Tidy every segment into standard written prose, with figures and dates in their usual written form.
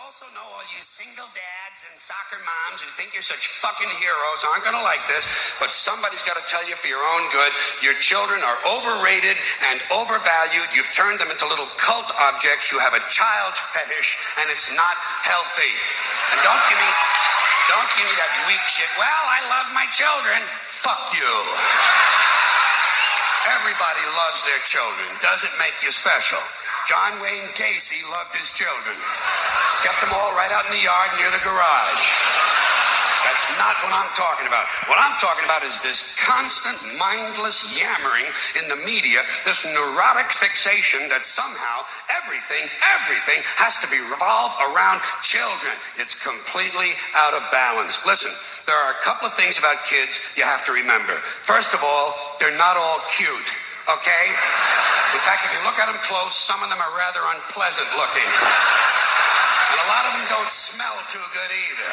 also know all you single dads and soccer moms who think you're such fucking heroes aren't going to like this, but somebody's got to tell you for your own good, your children are overrated and overvalued. You've turned them into little cult objects. You have a child fetish, and it's not healthy. And don't give me that weak shit. Well, I love my children. Fuck you. Everybody loves their children. Doesn't make you special. John Wayne Gacy loved his children. Kept them all right out in the yard near the garage. That's not what I'm talking about. What I'm talking about is this constant, mindless yammering in the media, this neurotic fixation that somehow everything has to be revolved around children. It's completely out of balance. Listen, there are a couple of things about kids you have to remember. First of all, they're not all cute, okay? In fact, if you look at them close, some of them are rather unpleasant looking. And a lot of them don't smell too good either.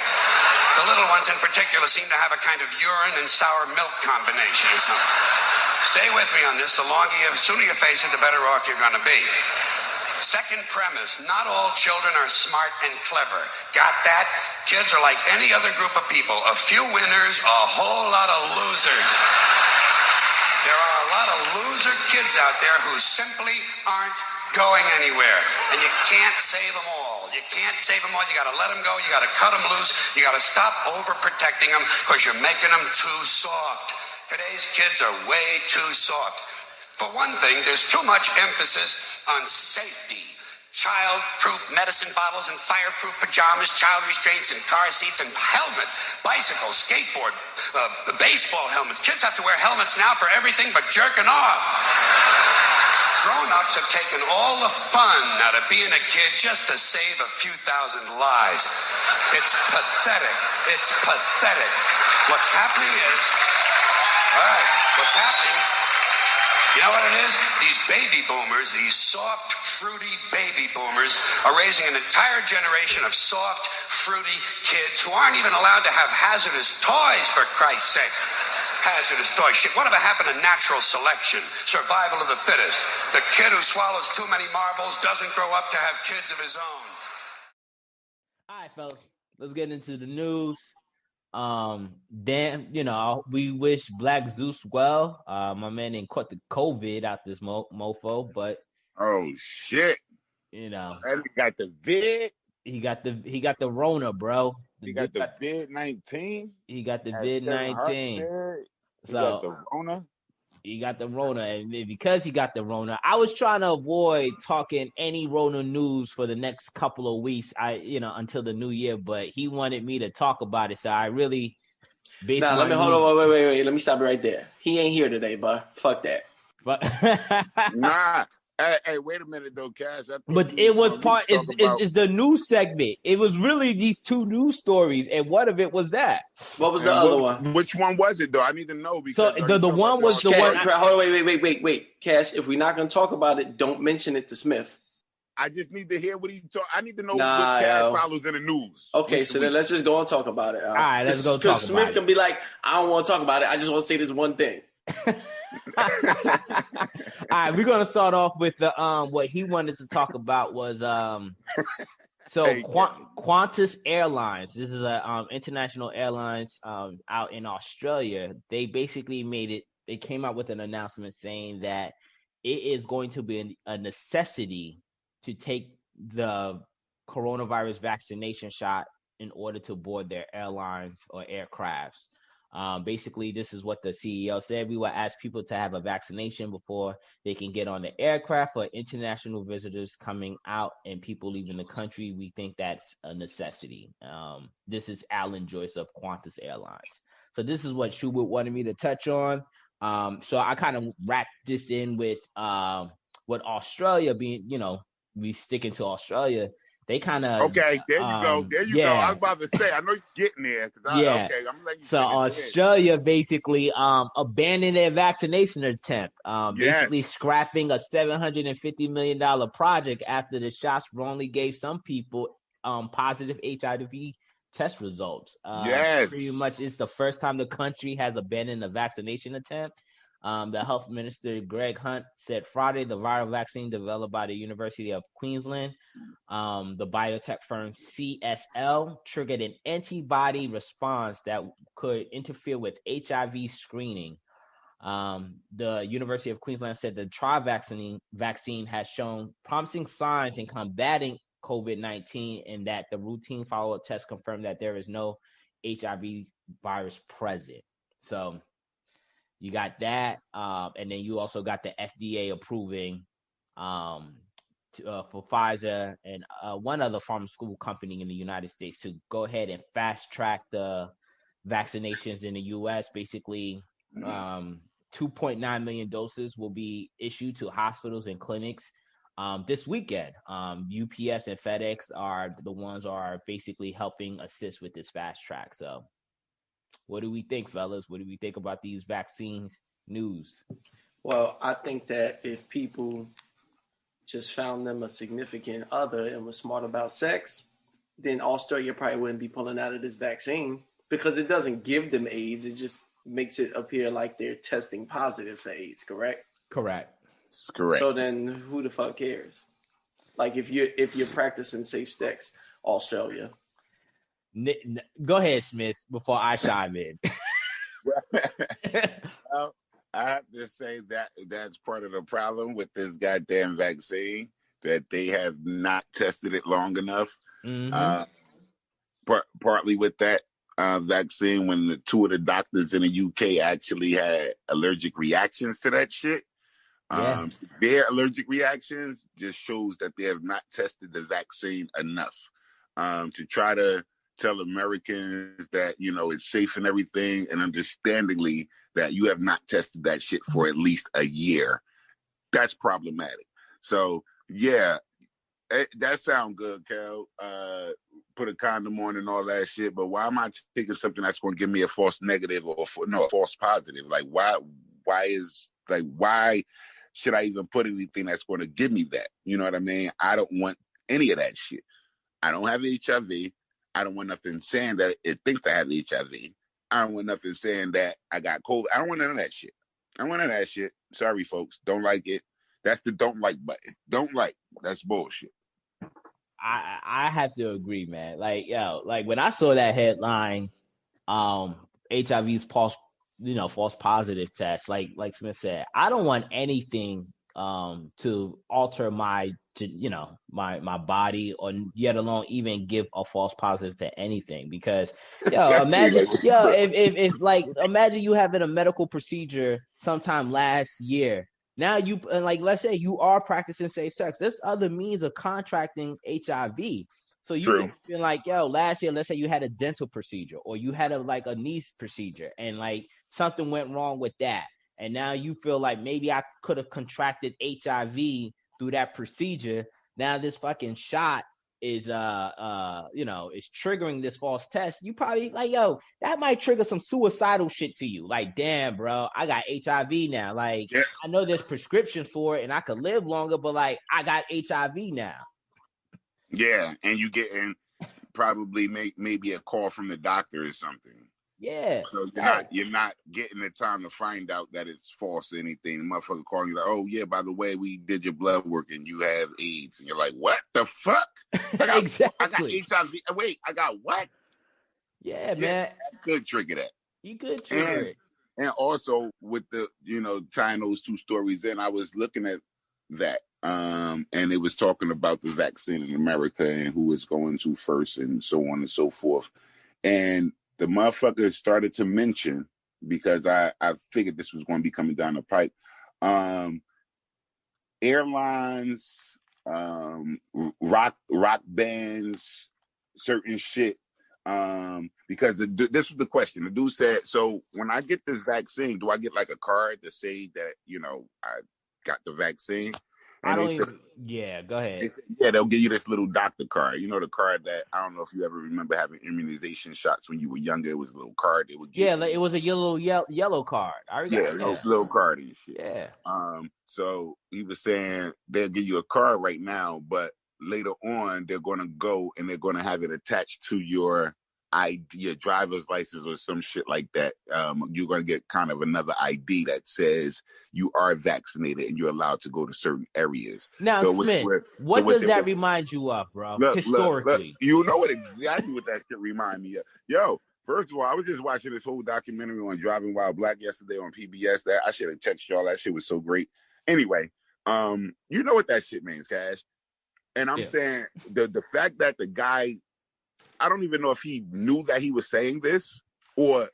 The little ones in particular seem to have a kind of urine and sour milk combination or something. Stay with me on this. The sooner you face it, the better off you're going to be. Second premise, not all children are smart and clever. Got that? Kids are like any other group of people. A few winners, a whole lot of losers. There are a lot of loser kids out there who simply aren't going anywhere. And you can't save them all. You can't save them all. You got to let them go. You got to cut them loose. You got to stop overprotecting them because you're making them too soft. Today's kids are way too soft. For one thing, there's too much emphasis on safety. Child-proof medicine bottles and fireproof pajamas, child restraints and car seats and helmets, bicycles, skateboard, baseball helmets. Kids have to wear helmets now for everything but jerking off. Grown-ups have taken all the fun out of being a kid just to save a few thousand lives. It's pathetic. It's pathetic. What's happening is, you know what it is? These baby boomers, these soft, fruity baby boomers are raising an entire generation of soft, fruity kids who aren't even allowed to have hazardous toys, for Christ's sake. Hazardous toys. Shit, whatever happened to natural selection? Survival of the fittest. The kid who swallows too many marbles doesn't grow up to have kids of his own. All right, fellas. Let's get into the news. We wish Black Zeus well. My man ain't caught the COVID out this mofo, but oh shit, and he got the vid. He got the Rona, bro. He got the vid-19. He got the vid-19. So the Rona. He got the Rona, and because he got the Rona, I was trying to avoid talking any Rona news for the next couple of weeks. Until the new year, but he wanted me to talk about it, so I really. Wait. Let me stop it right there. He ain't here today, bud. Fuck that. Nah. Hey, wait a minute though, Cash. But it was part. It's the news segment. It was really these two news stories, and one of it was that. What was the other one? Which one was it though? I need to know because the one was the one. Hold on, wait, Cash. If we're not gonna talk about it, don't mention it to Smith. I just need to hear what he talk. I need to know what Cash follows in the news. Okay, so then let's just go and talk about it. All right, let's go talk about it. Because Smith can be like, I don't want to talk about it. I just want to say this one thing. All right, we're gonna start off with the what he wanted to talk about was Qantas Airlines. This is a international airlines out in Australia. They basically they came out with an announcement saying that it is going to be a necessity to take the coronavirus vaccination shot in order to board their airlines or aircrafts. Basically, this is what the CEO said. We will ask people to have a vaccination before they can get on the aircraft. For international visitors coming out and people leaving the country, we think that's a necessity. This is Alan Joyce of Qantas Airlines. So this is what Schubert wanted me to touch on. So I kind of wrapped this in with what Australia being, we sticking to Australia. They kind of okay. There you go. There you go. I was about to say. I know you're getting there. Okay, I'm letting you. So Australia basically abandoned their vaccination attempt. Basically scrapping a $750 million project after the shots wrongly gave some people positive HIV test results. Pretty much, it's the first time the country has abandoned a vaccination attempt. The health minister, Greg Hunt, said Friday the viral vaccine developed by the University of Queensland, the biotech firm CSL, triggered an antibody response that could interfere with HIV screening. The University of Queensland said the trial vaccine has shown promising signs in combating COVID-19 and that the routine follow-up test confirmed that there is no HIV virus present. So you got that, and then you also got the FDA approving for Pfizer and one other pharmaceutical company in the United States to go ahead and fast track the vaccinations in the U.S. Basically, 2.9 million doses will be issued to hospitals and clinics this weekend. UPS and FedEx are the ones are basically helping assist with this fast track. So what do we think, fellas? What do we think about these vaccines news? Well, I think that if people just found them a significant other and was smart about sex, then Australia probably wouldn't be pulling out of this vaccine because it doesn't give them AIDS. It just makes it appear like they're testing positive for AIDS, correct? Correct. That's correct. So then who the fuck cares? Like if you're practicing safe sex, Australia. Go ahead, Smith, before I chime in. Well, I have to say that that's part of the problem with this goddamn vaccine, that they have not tested it long enough. Mm-hmm. Partly with that vaccine, when the two of the doctors in the UK actually had allergic reactions to that shit. Yeah. Their allergic reactions just shows that they have not tested the vaccine enough to try to tell Americans that, you know, it's safe and everything, and understandingly that you have not tested that shit for at least a year. That's problematic. So, yeah, that sounds good, Cal. Put a condom on and all that shit, but why am I taking something that's going to give me a false negative or a false positive? Like, why should I even put anything that's going to give me that? You know what I mean? I don't want any of that shit. I don't have HIV. I don't want nothing saying that it thinks I have HIV. I don't want nothing saying that I got COVID. I don't want none of that shit. I don't want none of that shit. Sorry, folks. Don't like it. That's the don't like button. Don't like. That's bullshit. I have to agree, man. Like, like when I saw that headline, HIV's false positive test, like Smith said, I don't want anything to alter my body, or yet alone even give a false positive to anything, because imagine imagine you having a medical procedure sometime last year. Now you, like, let's say you are practicing safe sex, there's other means of contracting HIV. So you can feel like, last year, let's say you had a dental procedure or you had a knee procedure and like something went wrong with that. And now you feel like maybe I could have contracted HIV through that procedure. Now this fucking shot is is triggering this false test. You probably like, that might trigger some suicidal shit to you. Like, damn, bro, I got HIV now. Like, I know there's prescriptions for it and I could live longer, but like, I got HIV now. Yeah, and you getting probably maybe a call from the doctor or something. Yeah. So you're not getting the time to find out that it's false or anything. The motherfucker calling you like, oh yeah, by the way, we did your blood work and you have AIDS. And you're like, what the fuck? Exactly. I got HIV. Wait, I got what? Yeah, man. That could trigger that. You could trigger it. And also with the, tying those two stories in, I was looking at that. And it was talking about the vaccine in America and who is going to first and so on and so forth. And the motherfucker started to mention, because I figured this was going to be coming down the pipe, airlines, rock bands, certain shit. Because this was the question. The dude said, so when I get this vaccine, do I get like a card to say that, I got the vaccine? And go ahead. They'll give you this little doctor card. The card that, I don't know if you ever remember having immunization shots when you were younger. It was a little card. It was a yellow card. I remember. Little card and shit. Yeah. So he was saying they'll give you a card right now, but later on they're going to go and they're going to have it attached to your your driver's license or some shit like that, you're going to get kind of another ID that says you are vaccinated and you're allowed to go to certain areas. Now, so Smith, what does that remind you of, bro? Historically, look, you know exactly what that shit remind me of. Yo, first of all, I was just watching this whole documentary on Driving While Black yesterday on PBS. That I should have texted y'all. That shit was so great. Anyway, you know what that shit means, Cash. And I'm saying the fact that the guy, I don't even know if he knew that he was saying this or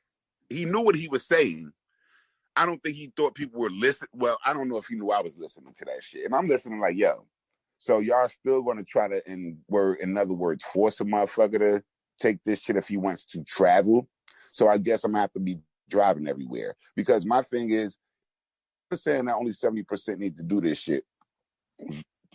he knew what he was saying. I don't think he thought people were listening. Well, I don't know if he knew I was listening to that shit. And I'm listening like, yo, so y'all still going to try to, in other words, force a motherfucker to take this shit if he wants to travel. So I guess I'm going to have to be driving everywhere. Because my thing is, I'm saying that only 70% need to do this shit.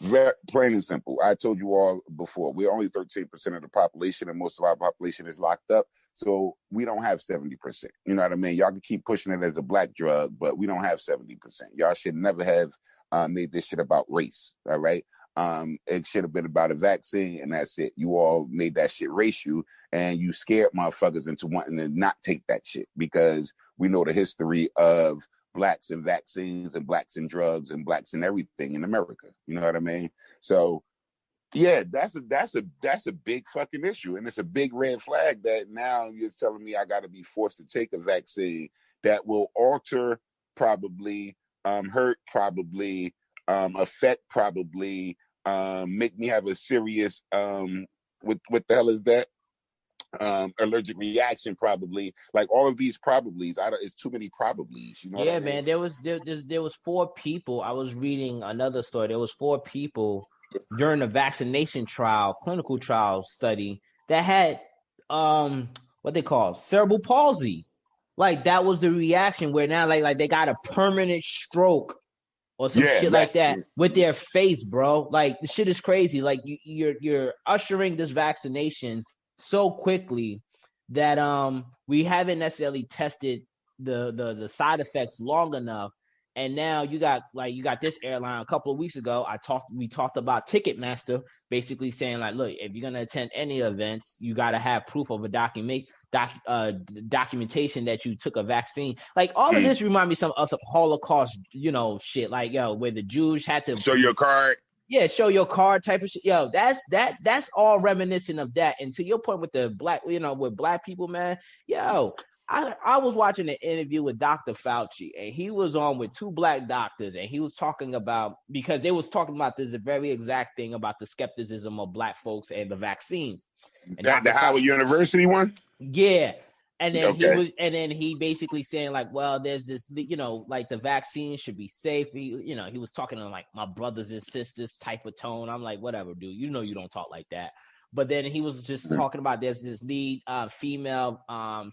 Very plain and simple. I told you all before, we're only 13% of the population, and most of our population is locked up. So we don't have 70%. You know what I mean? Y'all can keep pushing it as a black drug, but we don't have 70%. Y'all should never have made this shit about race. All right. It should have been about a vaccine, and that's it. You all made that shit racial, and you scared motherfuckers into wanting to not take that shit, because we know the history of blacks and vaccines and blacks and drugs and blacks and everything in America. You know what I mean? So yeah, that's a big fucking issue. And it's a big red flag that now you're telling me I gotta be forced to take a vaccine that will alter probably, hurt probably, affect probably, make me have a serious what the hell is that? Allergic reaction probably, like all of these probablys. It's too many probablys. You know what I mean? Man. There was 4 people. I was reading another story. There was 4 people during the vaccination trial, clinical trial study that had what they call cerebral palsy. Like that was the reaction where now like they got a permanent stroke or some shit like that with their face, bro. Like the shit is crazy. Like you're ushering this vaccination so quickly that we haven't necessarily tested the side effects long enough. And now you got this airline a couple of weeks ago. We talked about Ticketmaster basically saying like, look, if you're gonna attend any events, you gotta have proof of a documentation that you took a vaccine. Like all of this remind me of some Holocaust, shit. Like where the Jews had to show your card. Yeah, show your card type of shit. Yo, that's all reminiscent of that. And to your point with the black, with black people, man, yo, I was watching an interview with Dr. Fauci, and he was on with 2 black doctors, and he was talking about, because they was talking about this very exact thing about the skepticism of black folks and the vaccines. And the Howard University one? Yeah. And then he basically saying like, well, there's this, like the vaccine should be safe. He was talking in like my brothers and sisters type of tone. I'm like, whatever, dude. You don't talk like that. But then he was just talking about there's this lead female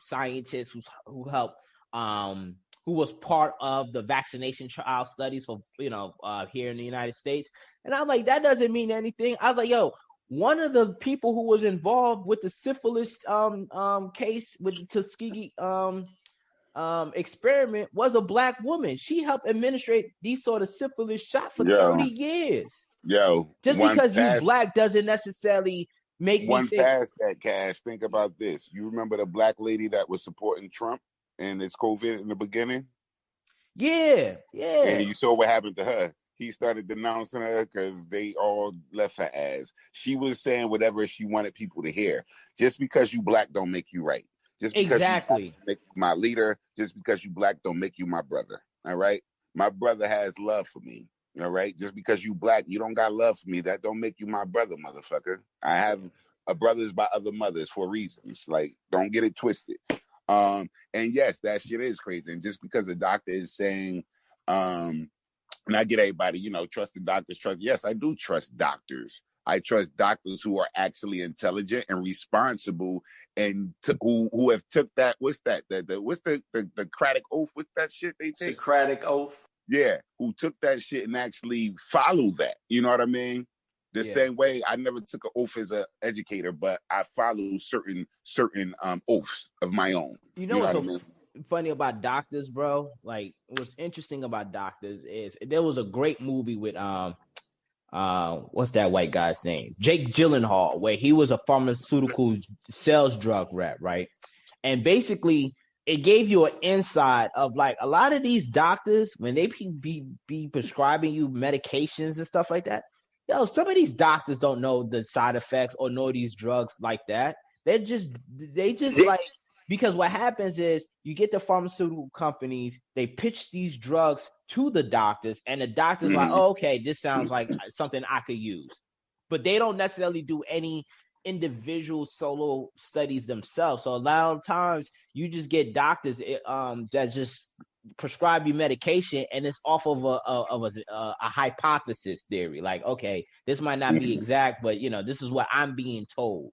scientist who helped who was part of the vaccination trial studies for here in the United States. And I was like, that doesn't mean anything. I was like, yo, one of the people who was involved with the syphilis case with the Tuskegee experiment was a black woman. She helped administrate these sort of syphilis shots for 30 years. Just because you black doesn't necessarily make me think. Past that, Cash. Think about this. You remember the black lady that was supporting Trump and his COVID in the beginning? Yeah. And you saw what happened to her. He started denouncing her because they all left her ass. She was saying whatever she wanted people to hear. Just because you black don't make you right. Just because you make you my leader, just because you black don't make you my brother. All right? My brother has love for me. All right? Just because you black, you don't got love for me. That don't make you my brother, motherfucker. I have brothers by other mothers for reasons. Like, don't get it twisted. And yes, that shit is crazy. And just because the doctor is saying, and I get everybody, trust the doctors. Yes, I do trust doctors. I trust doctors who are actually intelligent and responsible, and who have took that. What's that? What's the Socratic oath? What's that shit they take? Socratic oath. Yeah, who took that shit and actually follow that. You know what I mean? The same way I never took an oath as an educator, but I follow certain oaths of my own. You know what I mean? Funny about doctors, bro? Like what's interesting about doctors is there was a great movie with what's that white guy's name? Jake Gyllenhaal, where he was a pharmaceutical sales drug rep, right? And basically, it gave you an insight of like a lot of these doctors when they be prescribing you medications and stuff like that. Yo, some of these doctors don't know the side effects or know these drugs like that. They just like, because what happens is you get the pharmaceutical companies, they pitch these drugs to the doctors, and the doctors like, oh, okay, this sounds like something I could use. But they don't necessarily do any individual solo studies themselves. So a lot of times you just get doctors that just prescribe you medication, and it's off of a hypothesis theory. Like, okay, this might not be exact, but this is what I'm being told.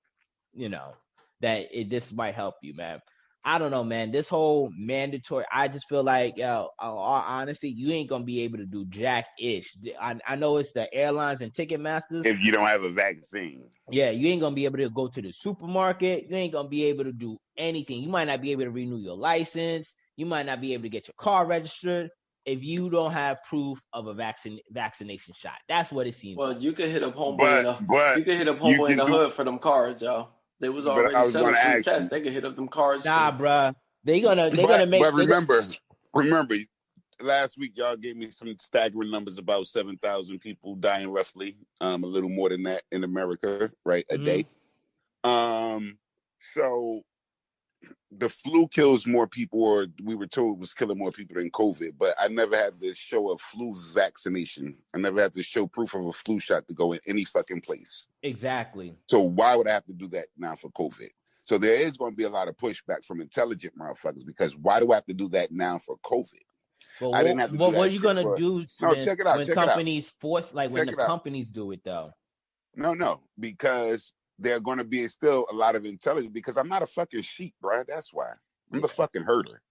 That this might help you, man. I don't know, man. This whole mandatory, I just feel like, all honesty, you ain't gonna be able to do jack-ish. I know it's the airlines and Ticketmasters. If you don't have a vaccine. Yeah, you ain't gonna be able to go to the supermarket. You ain't gonna be able to do anything. You might not be able to renew your license. You might not be able to get your car registered if you don't have proof of a vaccination shot. That's what it seems like. Well, you could hit up homeboy in the hood for them cards, y'all. They was already selling free tests. They could hit up them cards. Nah, bruh. They're gonna make. But remember, last week y'all gave me some staggering numbers about 7,000 people dying roughly, a little more than that in America, right, a day. So the flu kills more people, or we were told it was killing more people than COVID. But I never had to show a flu vaccination. I never had to show proof of a flu shot to go in any fucking place. Exactly. So why would I have to do that now for COVID? So there is going to be a lot of pushback from intelligent motherfuckers, because why do I have to do that now for COVID? But what are you gonna do, Smith, check it out, when companies force, like when the companies do it though? No, because they're going to be still a lot of intelligence, because I'm not a fucking sheep, bro. That's why. I'm the fucking herder.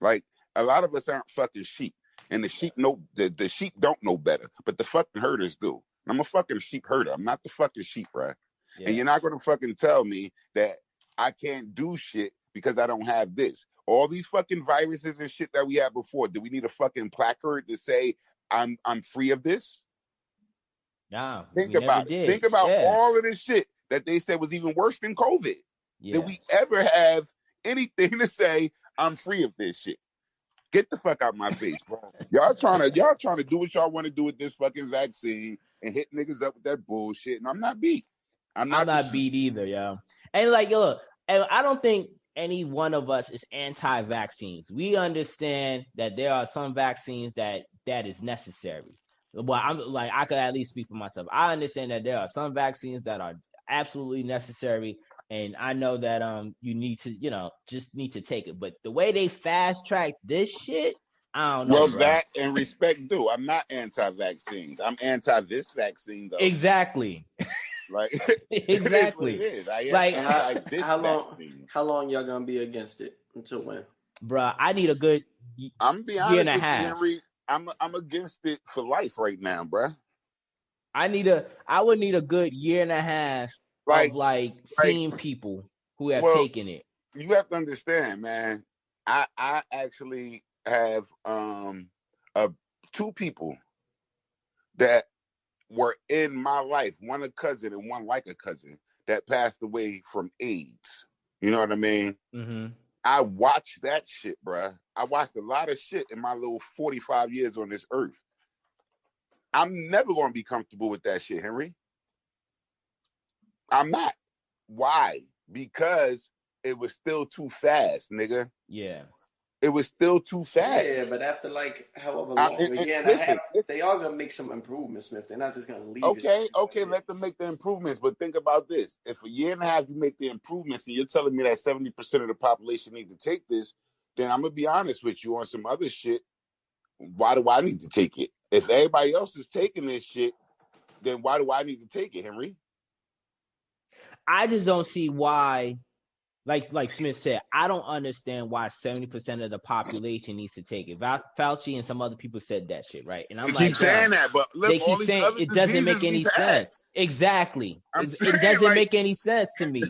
Like, a lot of us aren't fucking sheep. And the sheep the sheep don't know better, but the fucking herders do. I'm a fucking sheep herder. I'm not the fucking sheep, bro. Yeah. And you're not going to fucking tell me that I can't do shit because I don't have this. All these fucking viruses and shit that we had before, do we need a fucking placard to say I'm free of this? Nah. Think about it. Think about all of this shit that they said was even worse than COVID. Yeah. Did we ever have anything to say I'm free of this shit? Get the fuck out my face, bro. Y'all trying to do what y'all want to do with this fucking vaccine and hit niggas up with that bullshit, and I'm not beat. I'm not beat either, yo. And like, look, and I don't think any one of us is anti-vaccines. We understand that there are some vaccines that is necessary. Well, I could at least speak for myself. I understand that there are some vaccines that are absolutely necessary, and I know that you need to, just need to take it. But the way they fast track this shit, I don't know. Well, bro. That and respect due. I'm not anti-vaccines. I'm anti this vaccine though. Exactly. Like exactly. It is. How long y'all gonna be against it? Until when? Bruh, I need a good I'm be honest year and a half. Henry, I'm against it for life right now, bruh. I would need a good year and a half of seeing people who have taken it. You have to understand, man. I actually have two people that were in my life, one a cousin and one like a cousin, that passed away from AIDS. You know what I mean? Mm-hmm. I watched that shit, bruh. I watched a lot of shit in my little 45 years on this earth. I'm never going to be comfortable with that shit, Henry. I'm not. Why? Because it was still too fast, nigga. Yeah. It was still too fast. Yeah, but after however long, they are going to make some improvements, Smith. They're not just going to leave it. Okay, let them make the improvements. But think about this. If a year and a half you make the improvements and you're telling me that 70% of the population need to take this, then I'm going to be honest with you on some other shit. Why do I need to take it? If everybody else is taking this shit, then why do I need to take it, Henry? I just don't see why, like Smith said, I don't understand why 70% of the population needs to take it. Fauci and some other people said that shit, right? And I'm keep saying that, but look, they keep saying it doesn't make any sense. Exactly. It doesn't make any sense to me.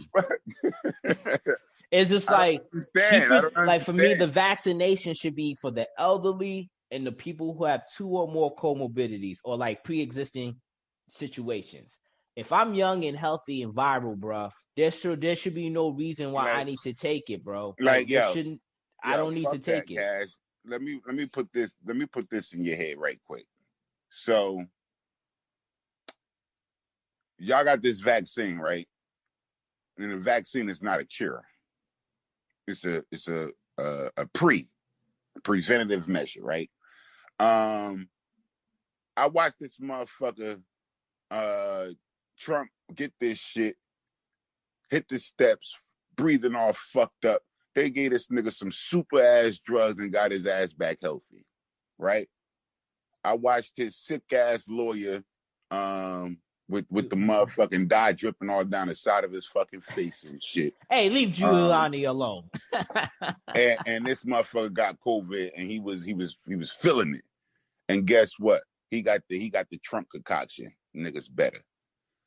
It's just like for me, the vaccination should be for the elderly and the people who have two or more comorbidities or like pre-existing situations. If I'm young and healthy and viral, bro, there should be no reason why I need to take it, bro. Like, yo, I don't need to take it. Cash. Let me put this in your head right quick. So y'all got this vaccine, right? And the vaccine is not a cure. It's a preventative measure, right? I watched this motherfucker Trump get this shit, hit the steps, breathing all fucked up. They gave this nigga some super ass drugs and got his ass back healthy, right? I watched his sick ass lawyer with the motherfucking dye dripping all down the side of his fucking face and shit. Hey, leave Giuliani alone. and this motherfucker got COVID and he was feeling it. And guess what? He got the Trump concoction. Niggas better.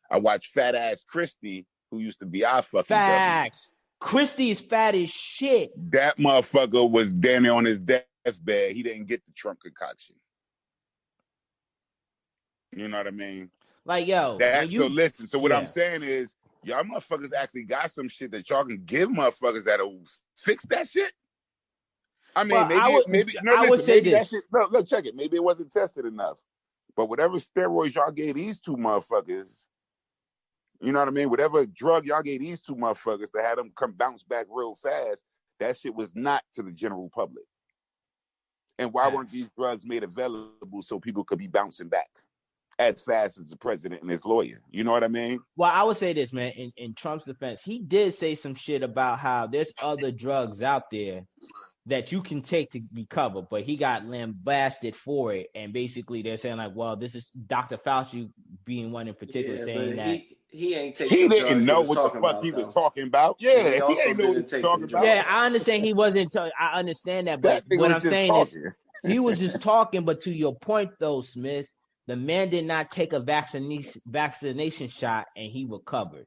I watched fat ass Christie, who used to be our fucking facts. Christie is fat as shit. That motherfucker was down on his deathbed. He didn't get the Trump concoction. You know what I mean? Like, yo. So listen. So what I'm saying is, y'all motherfuckers actually got some shit that y'all can give motherfuckers that'll fix that shit. I mean, I would say this. Shit, look, check it. Maybe it wasn't tested enough. But whatever steroids y'all gave these two motherfuckers, you know what I mean? Whatever drug y'all gave these two motherfuckers to have them come bounce back real fast, that shit was not to the general public. And why weren't these drugs made available so people could be bouncing back as fast as the president and his lawyer? You know what I mean? Well, I would say this, man. In Trump's defense, he did say some shit about how there's other drugs out there that you can take to recover, but he got lambasted for it. And basically they're saying like, well, this is Dr. Fauci being one in particular saying that he ain't taking he didn't know what the fuck he was talking about. Yeah, he ain't know what he was talking about. Yeah, I understand he wasn't. I understand that, but what I'm saying is he was just talking. But to your point, though, Smith, the man did not take a vaccination shot and he recovered.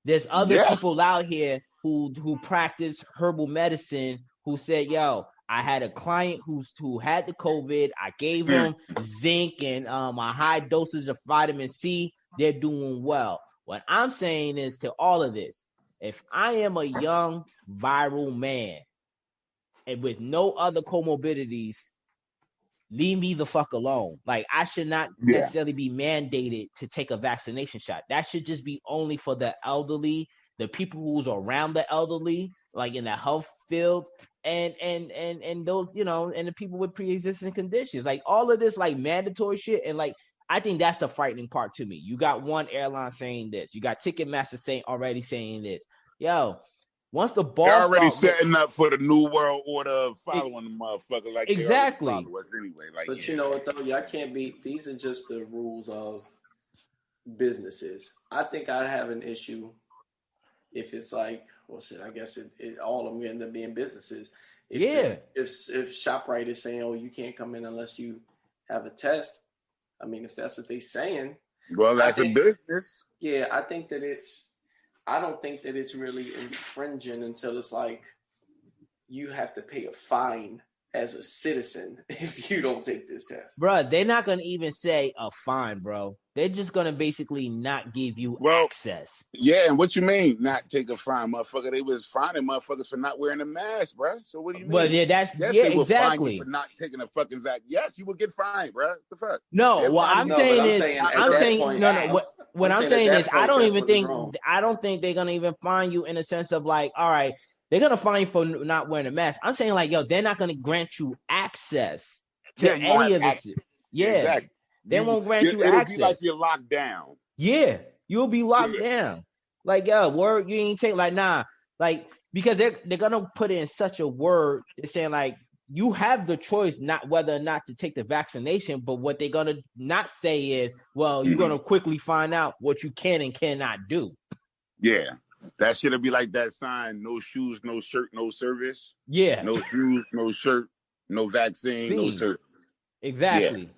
There's other people out here who practice herbal medicine who said, yo, I had a client who had the COVID. I gave him zinc and a high dosage of vitamin C. They're doing well. What I'm saying is to all of this, if I am a young viral man and with no other comorbidities, leave me the fuck alone. Like, I should not necessarily be mandated to take a vaccination shot. That should just be only for the elderly, the people who's around the elderly, like in the health field, and those, you know, and the people with pre-existing conditions. Like, all of this like mandatory shit, and like I think that's the frightening part to me. You got one airline saying this. You got Ticketmaster already saying this. Yo, once the ball they're already setting up for the new world order, following the motherfucker like exactly. They already follow us anyway. Like, but you know what though, y'all can't be. These are just the rules of businesses. I think I'd have an issue if it's like, well, shit. I guess it all of them end up being businesses. If ShopRite is saying, oh, you can't come in unless you have a test. I mean, if that's what they're saying. Well, that's a business. Yeah, I don't think that it's really infringing until it's like you have to pay a fine as a citizen if you don't take this test. Bro, they're not going to even say a fine, bro. They're just going to basically not give you access. Yeah, and what you mean not take a fine, motherfucker? They was fining motherfuckers for not wearing a mask, bro. So what do you mean? Well, yeah, they will fine you for not taking a fucking vaccine. Yes, you will get fined, bro. What the fuck? No, what I'm saying is, what I'm saying is, I don't think they're going to even fine you in a sense of like, all right, they're going to fine you for not wearing a mask. I'm saying like, yo, they're not going to grant you access to any of this. Yeah. Exactly. They won't grant you access. It'll be like you're locked down. Yeah. You'll be locked down. Like, yo, word, you ain't take like, nah. Like, because they're going to put it in such a word. They're saying like, you have the choice not whether or not to take the vaccination, but what they're going to not say is, well, you're going to quickly find out what you can and cannot do. Yeah. That shit'll be like that sign: no shoes, no shirt, no service. Yeah. No shoes, no shirt, no vaccine, no service. Exactly. Yeah.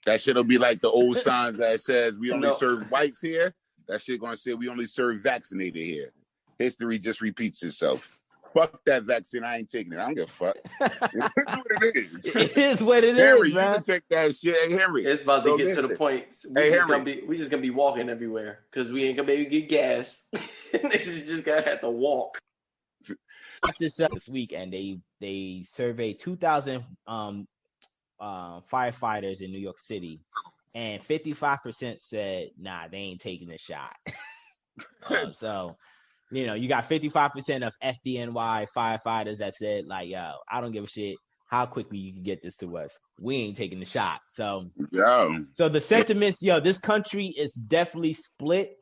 That shit'll be like the old signs that says we only serve whites here. That shit gonna say we only serve vaccinated here. History just repeats itself. Fuck that vaccine. I ain't taking it. I don't give a fuck. That's what it is. It is what it Henry, is, man. you can take that shit. Hey, Henry. It's about to get to the point. We just gonna be walking everywhere because we ain't gonna be able to get gas. Niggas just gonna have to walk. This week, and they surveyed 2,000 firefighters in New York City, and 55% said, "Nah, they ain't taking the shot." So, you got 55% of FDNY firefighters that said, like, "Yo, I don't give a shit how quickly you can get this to us. We ain't taking the shot." So the sentiments, this country is definitely split.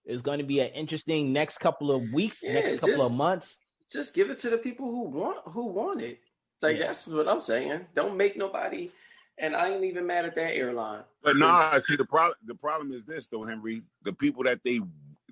It's going to be an interesting next couple of weeks, next couple of months. Just give it to the people who want it. Like, that's what I'm saying. Don't make nobody. And I ain't even mad at that airline. But see, the problem is this though, Henry. The people that they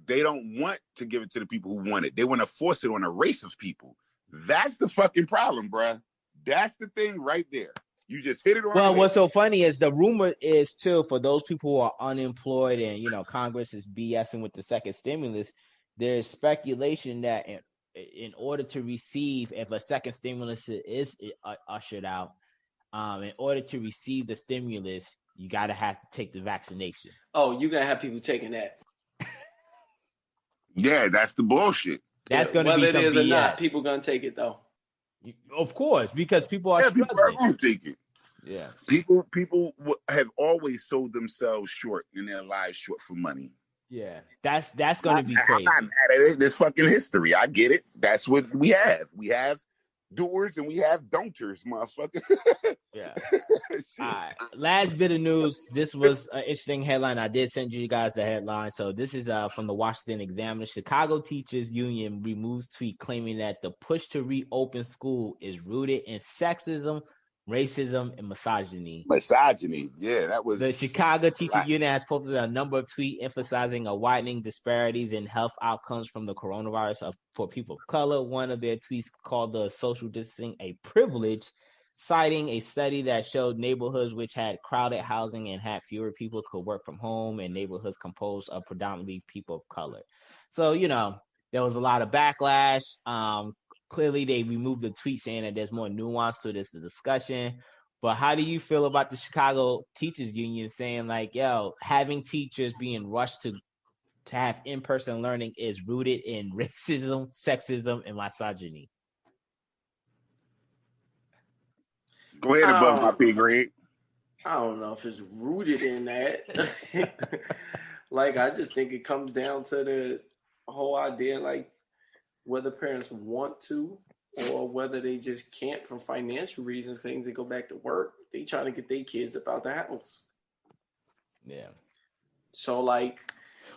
don't want to give it to the people who want it. They want to force it on a race of people. That's the fucking problem, bruh. That's the thing right there. You just hit it on. Well, what's so funny is the rumor is too, for those people who are unemployed and Congress is BSing with the second stimulus. There's speculation that in order to receive, if a second stimulus is ushered out, in order to receive the stimulus, you gotta have to take the vaccination. Oh, you're gonna have people taking that. Yeah, that's the bullshit. That's gonna be some BS. Whether it is or not, people gonna take it though. Of course, because people are struggling. People are gonna take it. Yeah, people have always sold themselves short in their lives short for money. Yeah, that's going to be crazy. I'm not mad at it. This fucking history. I get it. That's what we have. We have doers and we have don'ters, motherfucker. Yeah. All right. Last bit of news. This was an interesting headline. I did send you guys the headline. So this is from the Washington Examiner. Chicago Teachers Union removes tweet claiming that the push to reopen school is rooted in sexism, racism, and misogyny. Yeah, that was... The Chicago Teacher Union has posted a number of tweets emphasizing a widening disparities in health outcomes from the coronavirus for people of color. One of their tweets called the social distancing a privilege, citing a study that showed neighborhoods which had crowded housing and had fewer people could work from home, and neighborhoods composed of predominantly people of color. So, there was a lot of backlash. Clearly, they removed the tweet saying that there's more nuance to this discussion. But how do you feel about the Chicago Teachers Union saying, like, having teachers being rushed to have in-person learning is rooted in racism, sexism, and misogyny? Go ahead above my pay grade. I don't know if it's rooted in that. Like, I just think it comes down to the whole idea, like, whether parents want to or whether they just can't for financial reasons, things to go back to work. They trying to get their kids up out the house. Yeah. So, like...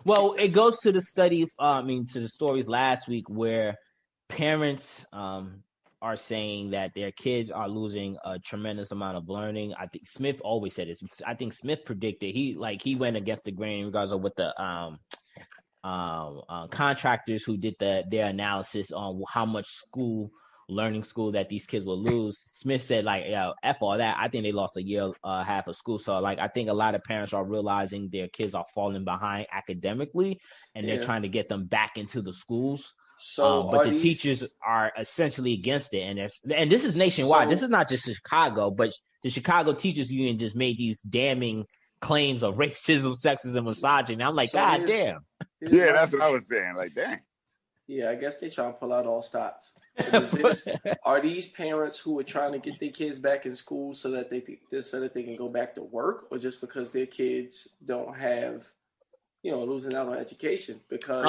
Well, it goes to the study, to the stories last week where parents are saying that their kids are losing a tremendous amount of learning. I think Smith always said this. I think Smith predicted, he went against the grain in regards of what the contractors who did their analysis on how much learning school that these kids will lose. Smith said, like, F all that. I think they lost a year, half of school. So, like, I think a lot of parents are realizing their kids are falling behind academically, and they're trying to get them back into the schools. So, but the teachers are essentially against it, and this is nationwide. This is not just Chicago, but the Chicago Teachers Union just made these damning claims of racism, sexism, misogyny. I'm like, God damn. Yeah, that's what I was saying. Like, dang. Yeah, I guess they try to pull out all stops. Are these parents who are trying to get their kids back in school so that they can go back to work, or just because their kids don't have, losing out on education? Because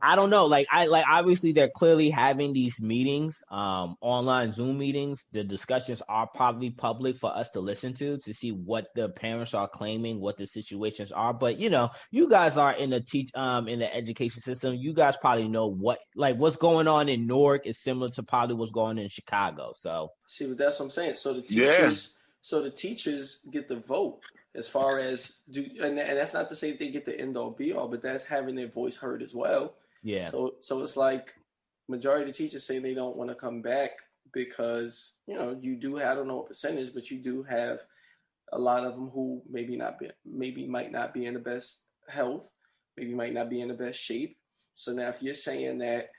I don't know. Like obviously they're clearly having these meetings, online Zoom meetings. The discussions are probably public for us to listen to see what the parents are claiming, what the situations are. But you guys are in the education system. You guys probably know what's going on in Newark is similar to probably what's going on in Chicago. So see, but that's what I'm saying. So the teachers get the vote. As far as and that's not to say they get the end all be all, but that's having their voice heard as well. Yeah. So it's like majority of the teachers say they don't want to come back because you do have, I don't know what percentage, but you do have a lot of them who maybe might not be in the best health, maybe might not be in the best shape. So now if you're saying that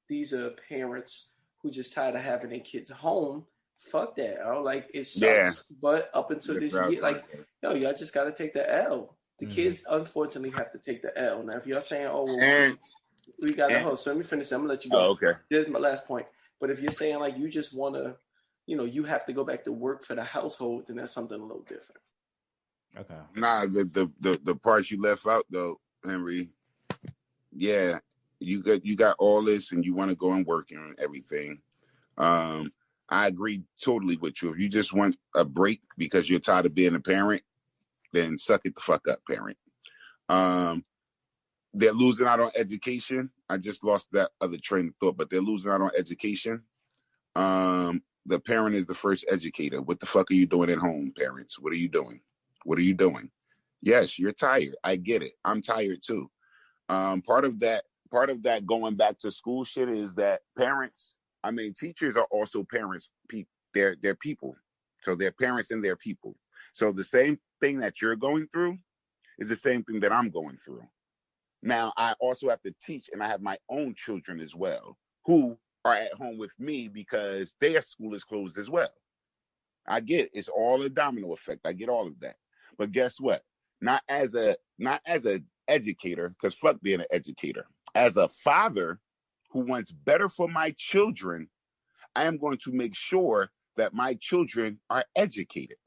these are parents who just tired of having their kids home, fuck that. Like, it sucks. Yeah. But up until this year, like, y'all just got to take the L. The kids, unfortunately, have to take the L. Now, if y'all saying, oh, well, we got to host, so let me finish. I'm going to let you go. Oh, okay. Here's my last point. But if you're saying, like, you just want to, you have to go back to work for the household, then that's something a little different. Okay. Nah, the parts you left out, though, Henry, yeah, you got all this and you want to go and work and everything. I agree totally with you. If you just want a break because you're tired of being a parent, then suck it the fuck up, parent. They're losing out on education. I just lost that other train of thought, but they're losing out on education. The parent is the first educator. What the fuck are you doing at home, parents? What are you doing? What are you doing? Yes, you're tired. I get it. I'm tired too. Part of that going back to school shit is that teachers are also parents. They're people. So they're parents and they're people. So the same thing that you're going through is the same thing that I'm going through. Now, I also have to teach, and I have my own children as well, who are at home with me because their school is closed as well. I get it. It's all a domino effect. I get all of that. But guess what? Not as an educator, because fuck being an educator. As a father who wants better for my children, I am going to make sure that my children are educated.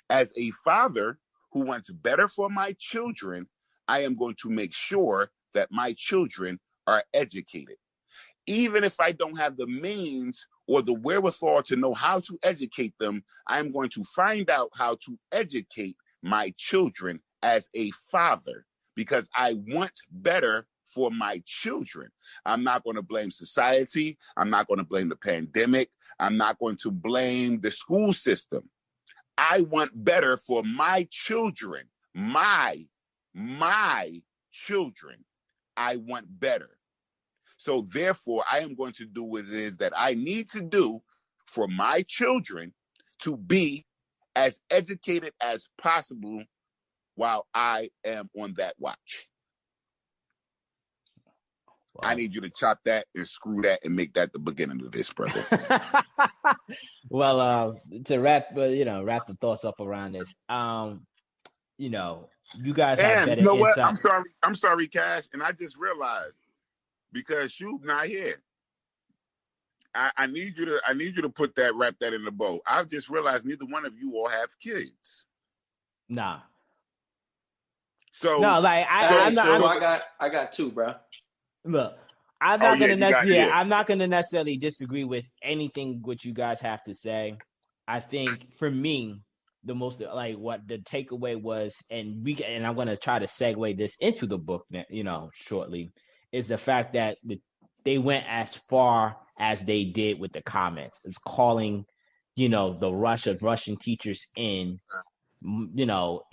As a father who wants better for my children, I am going to make sure that my children are educated. Even if I don't have the means or the wherewithal to know how to educate them, I am going to find out how to educate my children as a father, because I want better for my children. I'm not going to blame society. I'm not going to blame the pandemic. I'm not going to blame the school system. I want better for my children, my children. I want better. So therefore, I am going to do what it is that I need to do for my children to be as educated as possible while I am on that watch. Wow. I need you to chop that and screw that and make that the beginning of this, brother. Well, to wrap the thoughts up around this, you guys have better you know what? insight. I'm sorry, Cash, and I just realized because you're not here. I need you to wrap that in the bow. I've just realized neither one of you all have kids. Nah. So no, like I got two, bro. Look, I'm not gonna necessarily disagree with anything what you guys have to say. I think for me, the most what the takeaway was, and I'm gonna try to segue this into the book, shortly, is the fact that they went as far as they did with the comments. It's calling, the rush of Russian teachers in,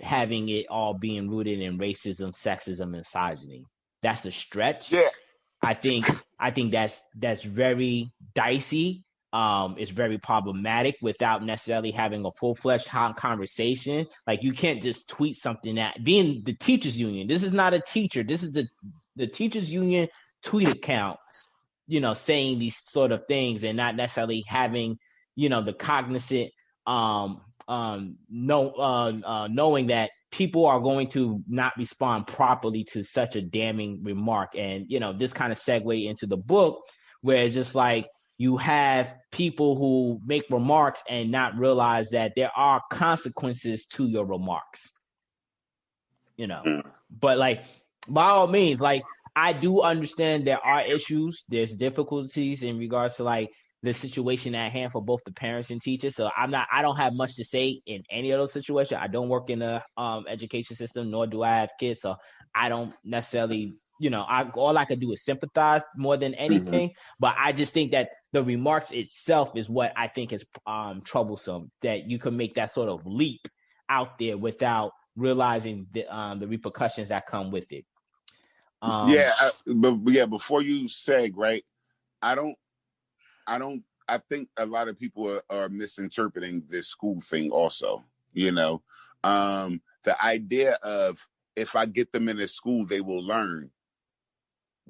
having it all being rooted in racism, sexism, and misogyny. That's a stretch. Yeah. I think that's very dicey. It's very problematic without necessarily having a full-fledged conversation. Like, you can't just tweet something that being the teachers union. This is not a teacher. This is the teachers union tweet account, saying these sort of things and not necessarily having, the cognizant, knowing that people are going to not respond properly to such a damning remark. And, this kind of segue into the book where it's just like you have people who make remarks and not realize that there are consequences to your remarks, but by all means, I do understand there are issues. There's difficulties in regards to the situation at hand for both the parents and teachers. So I don't have much to say in any of those situations. I don't work in the education system, nor do I have kids. So I don't necessarily, all I could do is sympathize more than anything. Mm-hmm. But I just think that the remarks itself is what I think is troublesome, that you can make that sort of leap out there without realizing the repercussions that come with it. Before you seg, right, I think a lot of people are misinterpreting this school thing also, the idea of if I get them in a school, they will learn.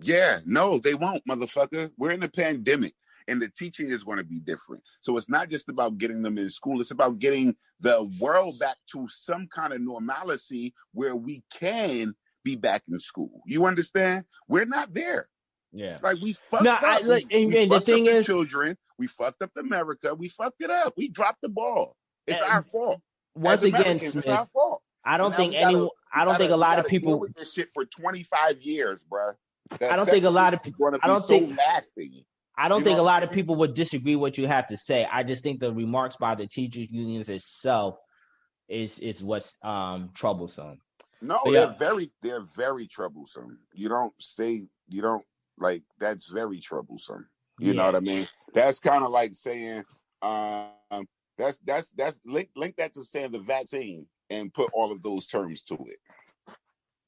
Yeah, no, they won't, motherfucker. We're in a pandemic. and the teaching is going to be different. So it's not just about getting them in school. It's about getting the world back to some kind of normalcy where we can be back in school. You understand? We're not there. Yeah. Like we fucked up. And we the fucked thing up the is, children. We fucked up America. We fucked it up. We dropped the ball. It's our fault. Once As again, Americans, Smith, it's our fault. I don't think a lot of people deal with this shit for 25 years, bro. I don't think a lot of people. I don't think a lot of people would disagree what you have to say. I just think the remarks by the teachers unions itself is what's troublesome. No, they're very troublesome. You don't like that's very troublesome. You know what I mean? That's kind of like saying that's link that to saying the vaccine and put all of those terms to it.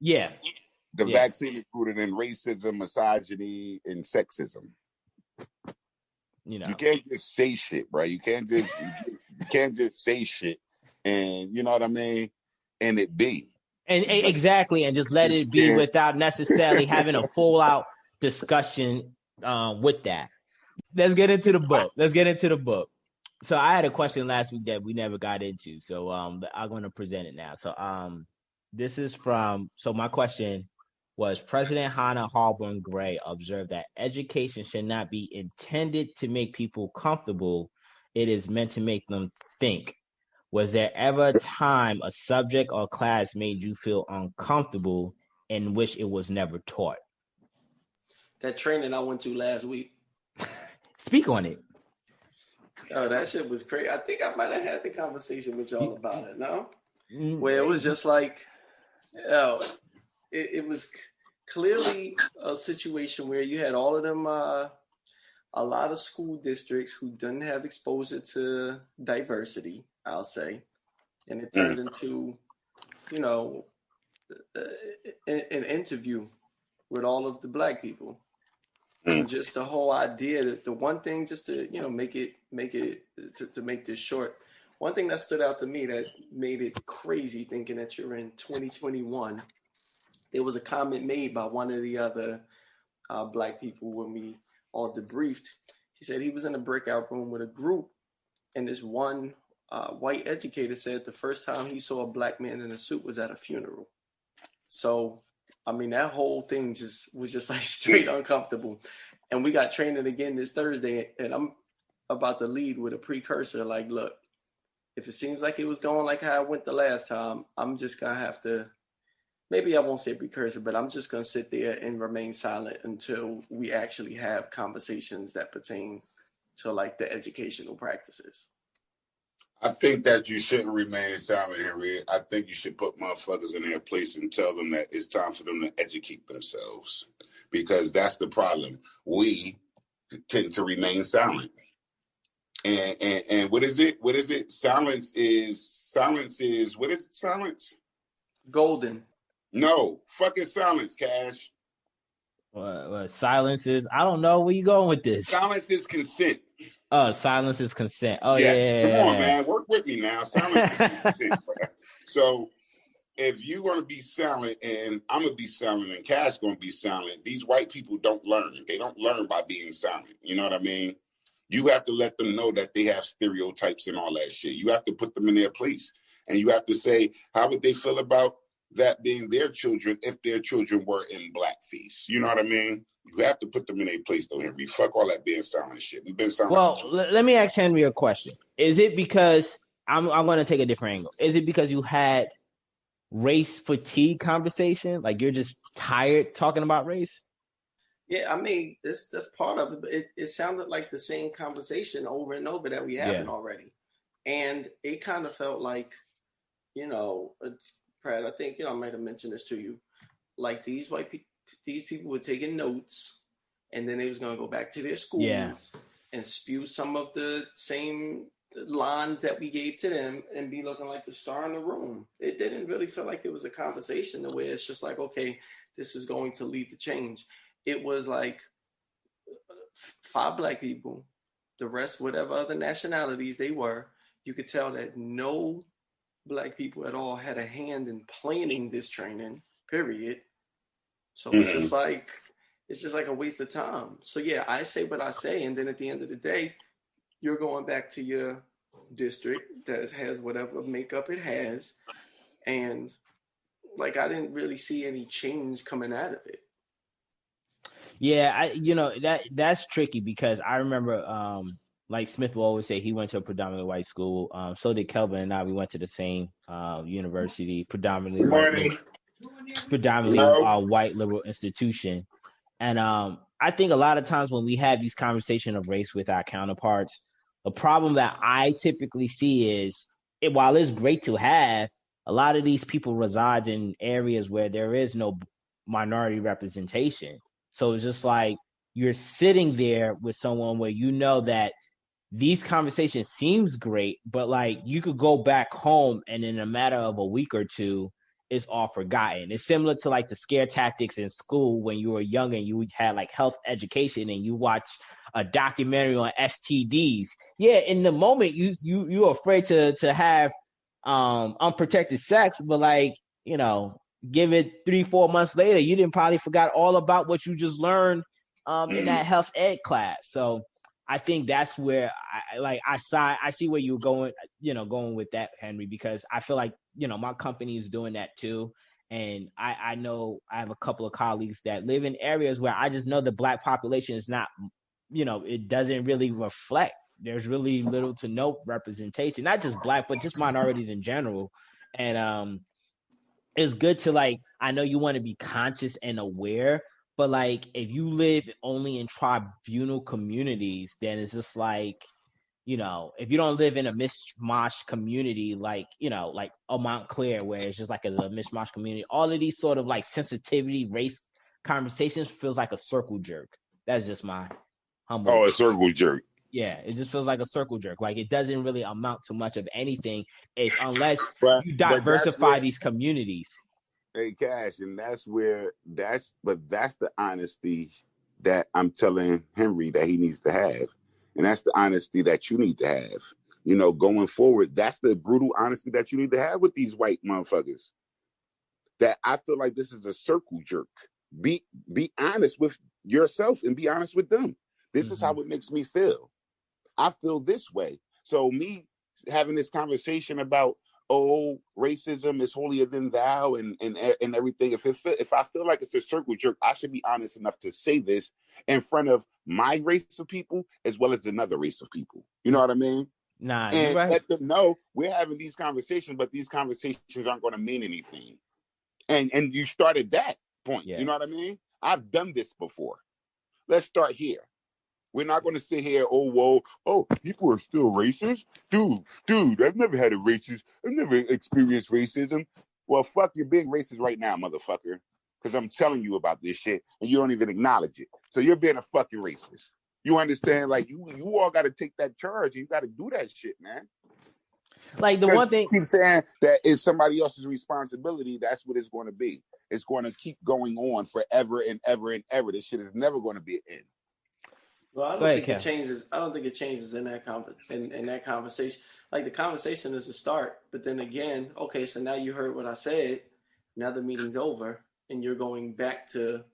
Yeah. The vaccine is rooted in racism, misogyny, and sexism. You can't just say shit, bro. You can't just say shit, and you know what I mean, and it be. And exactly, and just let it be without necessarily having a full out discussion with that. Let's get into the book. So I had a question last week that we never got into, so I'm going to present it now. So this is my question was, President Hannah Harburn Gray observed that education should not be intended to make people comfortable. It is meant to make them think. Was there ever a time a subject or class made you feel uncomfortable and wish it was never taught? That training I went to last week. Speak on it. Oh, that shit was crazy. I think I might have had the conversation with y'all about it, no? Where it was just like, it was clearly a situation where you had all of them, a lot of school districts who didn't have exposure to diversity, I'll say. And it turned into, an interview with all of the black people. And just the whole idea that the one thing, just to, make this short, one thing that stood out to me that made it crazy, thinking that you're in 2021, there was a comment made by one of the other black people when we all debriefed. He said he was in a breakout room with a group, and this one white educator said the first time he saw a black man in a suit was at a funeral. So, I mean, that whole thing was just like straight uncomfortable. And we got training again this Thursday, and I'm about to lead with a precursor. Like, look, if it seems like it was going like how I went the last time, I'm just going to have to, maybe I won't say precursor, but I'm just going to sit there and remain silent until we actually have conversations that pertain to like the educational practices. I think that you shouldn't remain silent, Henry. I think you should put motherfuckers in their place and tell them that it's time for them to educate themselves, because that's the problem. We tend to remain silent. And what is it? What is it? Silence is, what is it, silence? Golden. No, fucking silence, Cash. Silence is, I don't know where you going with this. Silence is consent. Oh, silence is consent. Oh, yes. Yeah. Come on, man. Work with me now. Silence is consent, bro. So if you're going to be silent and I'm going to be silent and Cash going to be silent, these white people don't learn. They don't learn by being silent. You know what I mean? You have to let them know that they have stereotypes and all that shit. You have to put them in their place. And you have to say, how would they feel about that being their children if their children were in blackface? You know what I mean? You have to put them in a place, though, Henry. Fuck all that being silent shit. We've been silent. Well, let me ask Henry a question. Is it because I'm going to take a different angle? Is it because you had race fatigue conversation? Like you're just tired talking about race? Yeah, I mean, that's part of it. But it sounded like the same conversation over and over that we haven't already, and it kind of felt like, Brad, I think I might have mentioned this to you, like these white people. These people were taking notes, and then they was going to go back to their schools and spew some of the same lines that we gave to them and be looking like the star in the room. It didn't really feel like it was a conversation the way it's just like, okay, this is going to lead to change. It was like 5 black people, the rest, whatever other nationalities they were, you could tell that no black people at all had a hand in planning this training, period. So it's just like, it's just like a waste of time. So yeah, I say what I say, and then at the end of the day, you're going back to your district that has whatever makeup it has, and like I didn't really see any change coming out of it. Yeah, that's tricky because I remember like Smith will always say he went to a predominantly white school. So did Kelvin and I. We went to the same university, predominantly white liberal institution. And I think a lot of times when we have these conversations of race with our counterparts, the problem that I typically see is while it's great to have, a lot of these people resides in areas where there is no minority representation. So it's just like you're sitting there with someone where you know that these conversations seems great, but like you could go back home and in a matter of a week or two, it's all forgotten. It's similar to like the scare tactics in school when you were young and you had like health education and you watch a documentary on STDs. Yeah, in the moment you're afraid to have unprotected sex, but like, give it 3-4 months later, you didn't probably forgot all about what you just learned in that health ed class. So I think that's where I see where you're going, going with that, Henry, because I feel like, my company is doing that too. And I know I have a couple of colleagues that live in areas where I just know the Black population is not, it doesn't really reflect. There's really little to no representation, not just Black, but just minorities in general. And it's good to like, I know you want to be conscious and aware, but like if you live only in tribunal communities, then it's just like, if you don't live in a mishmash community, like, like a Montclair, where it's just like a mishmash community, all of these sort of like sensitivity, race conversations feels like a circle jerk. That's just my humble. Oh, a circle jerk. Yeah, it just feels like a circle jerk. Like it doesn't really amount to much of anything unless you diversify these communities. Hey, Cash, and that's the honesty that I'm telling Henry that he needs to have. And that's the honesty that you need to have. Going forward, that's the brutal honesty that you need to have with these white motherfuckers. That I feel like this is a circle jerk. Be honest with yourself and be honest with them. This is how it makes me feel. I feel this way. So me having this conversation about, racism is holier than thou and everything. If I feel like it's a circle jerk, I should be honest enough to say this in front of my race of people as well as another race of people. You know what I mean? Nah, and you're right. Let them know we're having these conversations, but these conversations aren't going to mean anything. And you started that point. Yeah. You know what I mean? I've done this before. Let's start here. We're not going to sit here, people are still racist? Dude, I've never had a racist. I've never experienced racism. Well, fuck, you're being racist right now, motherfucker. Because I'm telling you about this shit, and you don't even acknowledge it. So you're being a fucking racist. You understand? Like, you all got to take that charge, and you got to do that shit, man. Like, the one thing... keep saying that it's somebody else's responsibility, that's what it's going to be. It's going to keep going on forever and ever and ever. This shit is never going to be an end. Well, I don't think it changes. I don't think it changes in that conversation. Like the conversation is a start, but then again, okay, so now you heard what I said. Now the meeting's over, and you're going back to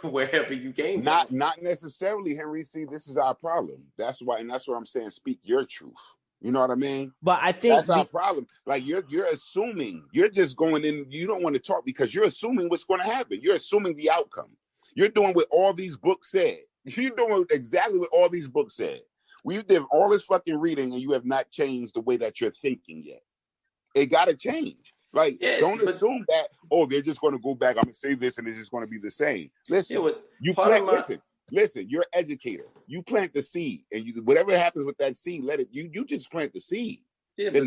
wherever you came from. Not necessarily, Henry. See, this is our problem. That's why, and that's what I'm saying. Speak your truth. You know what I mean? But I think that's our problem. Like you're assuming. You're just going in. You don't want to talk because you're assuming what's going to happen. You're assuming the outcome. You're doing what all these books said. You're doing exactly what all these books said. We did all this fucking reading, and you have not changed the way that you're thinking yet. It got to change. Like, don't assume that, they're just going to go back. I'm going to say this, and it's just going to be the same. Listen, listen, you're an educator. You plant the seed, and whatever happens with that seed, let it. You just plant the seed. Yeah, the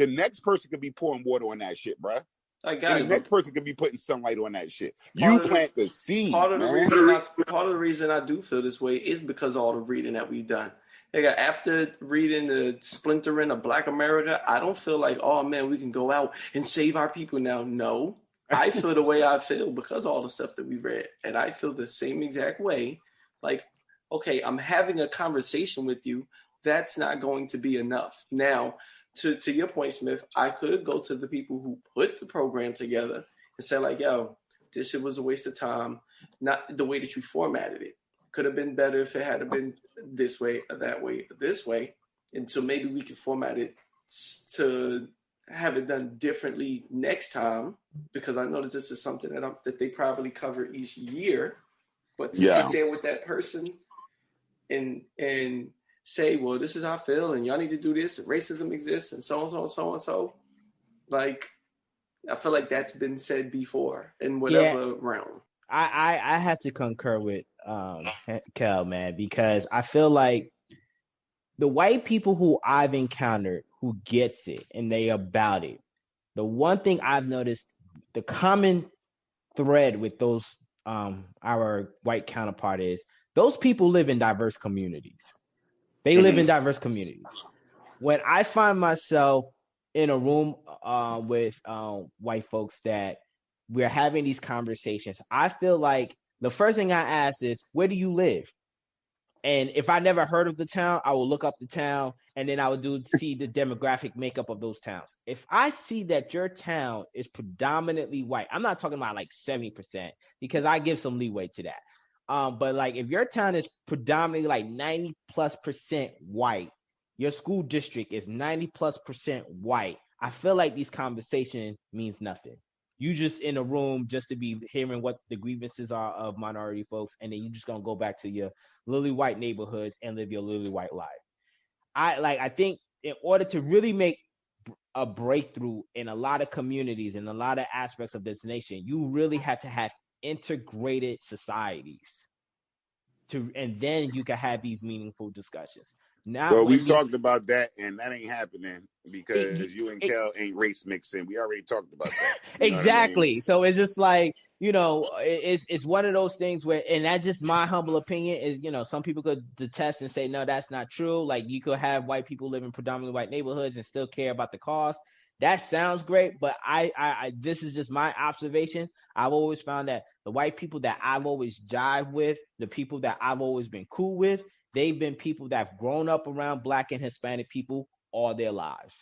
next person could be pouring water on that shit, bruh. The next person could be putting sunlight on that shit. You plant the seed. Part of the reason I do feel this way is because of all the reading that we've done. After reading the Splintering of Black America, I don't feel like, oh man, we can go out and save our people now. No, I feel the way I feel because of all the stuff that we read, and I feel the same exact way. Like, okay, I'm having a conversation with you. That's not going to be enough. Now, to your point, Smith, I could go to the people who put the program together and say like, yo, this shit was a waste of time. not the way that you formatted it. Could have been better if it had been this way, or that way, or this way. And so maybe we could format it to have it done differently next time, because I noticed this is something that they probably cover each year. But to sit there with that person and say, well, this is how I feel, and y'all need to do this, and racism exists, and so and so and so and so. Like, I feel like that's been said before in whatever realm. I have to concur with Kel, man, because I feel like the white people who I've encountered who gets it and they about it, the one thing I've noticed, the common thread with those our white counterpart is those people live in diverse communities. They live in diverse communities. When I find myself in a room with white folks that we're having these conversations, I feel like the first thing I ask is, where do you live? And if I never heard of the town, I will look up the town, and then I would see the demographic makeup of those towns. If I see that your town is predominantly white, I'm not talking about like 70%, because I give some leeway to that. But like if your town is predominantly like 90+% white, your school district is 90+% white, I feel like these conversation means nothing. You just in a room just to be hearing what the grievances are of minority folks, and then you're just gonna go back to your lily white neighborhoods and live your lily white life. I think in order to really make a breakthrough in a lot of communities and a lot of aspects of this nation, you really have to have integrated societies and then you can have these meaningful discussions. Well, we talked about that, and that ain't happening because you and Kel ain't race mixing. We already talked about that. Exactly. I mean? So it's just like, it's one of those things where, and that's just my humble opinion, is, some people could detest and say, no, that's not true. Like, you could have white people live in predominantly white neighborhoods and still care about the cost. That sounds great, but I this is just my observation. I've always found that the white people that I've always jived with, the people that I've always been cool with, they've been people that have grown up around Black and Hispanic people all their lives.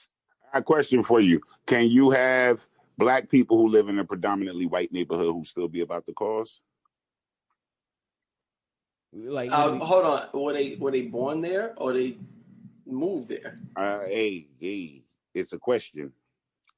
I have a question for you. Can you have Black people who live in a predominantly white neighborhood who still be about the cause? Like, hold on. Were they born there or they moved there? Hey, it's a question.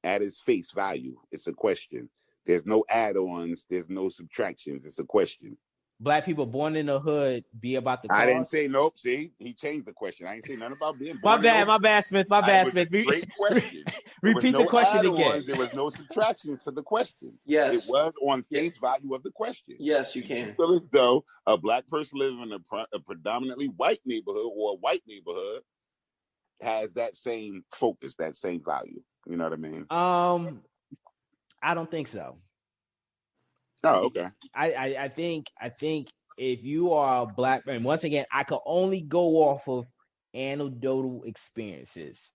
At its face value, it's a question. There's no add-ons. There's no subtractions. It's a question. Black people born in the hood be about the cause? I didn't say nope. See, he changed the question. I ain't say nothing about being born. My bad, Smith. Great question. Repeat the question again. There was no subtractions to the question. Yes. It was on face value of the question. Yes, you can. You feel as though a Black person living in a predominantly white neighborhood or a white neighborhood has that same focus, that same value. You know what I mean? I don't think so. Oh, okay. I think if you are a Black man, once again, I could only go off of anecdotal experiences.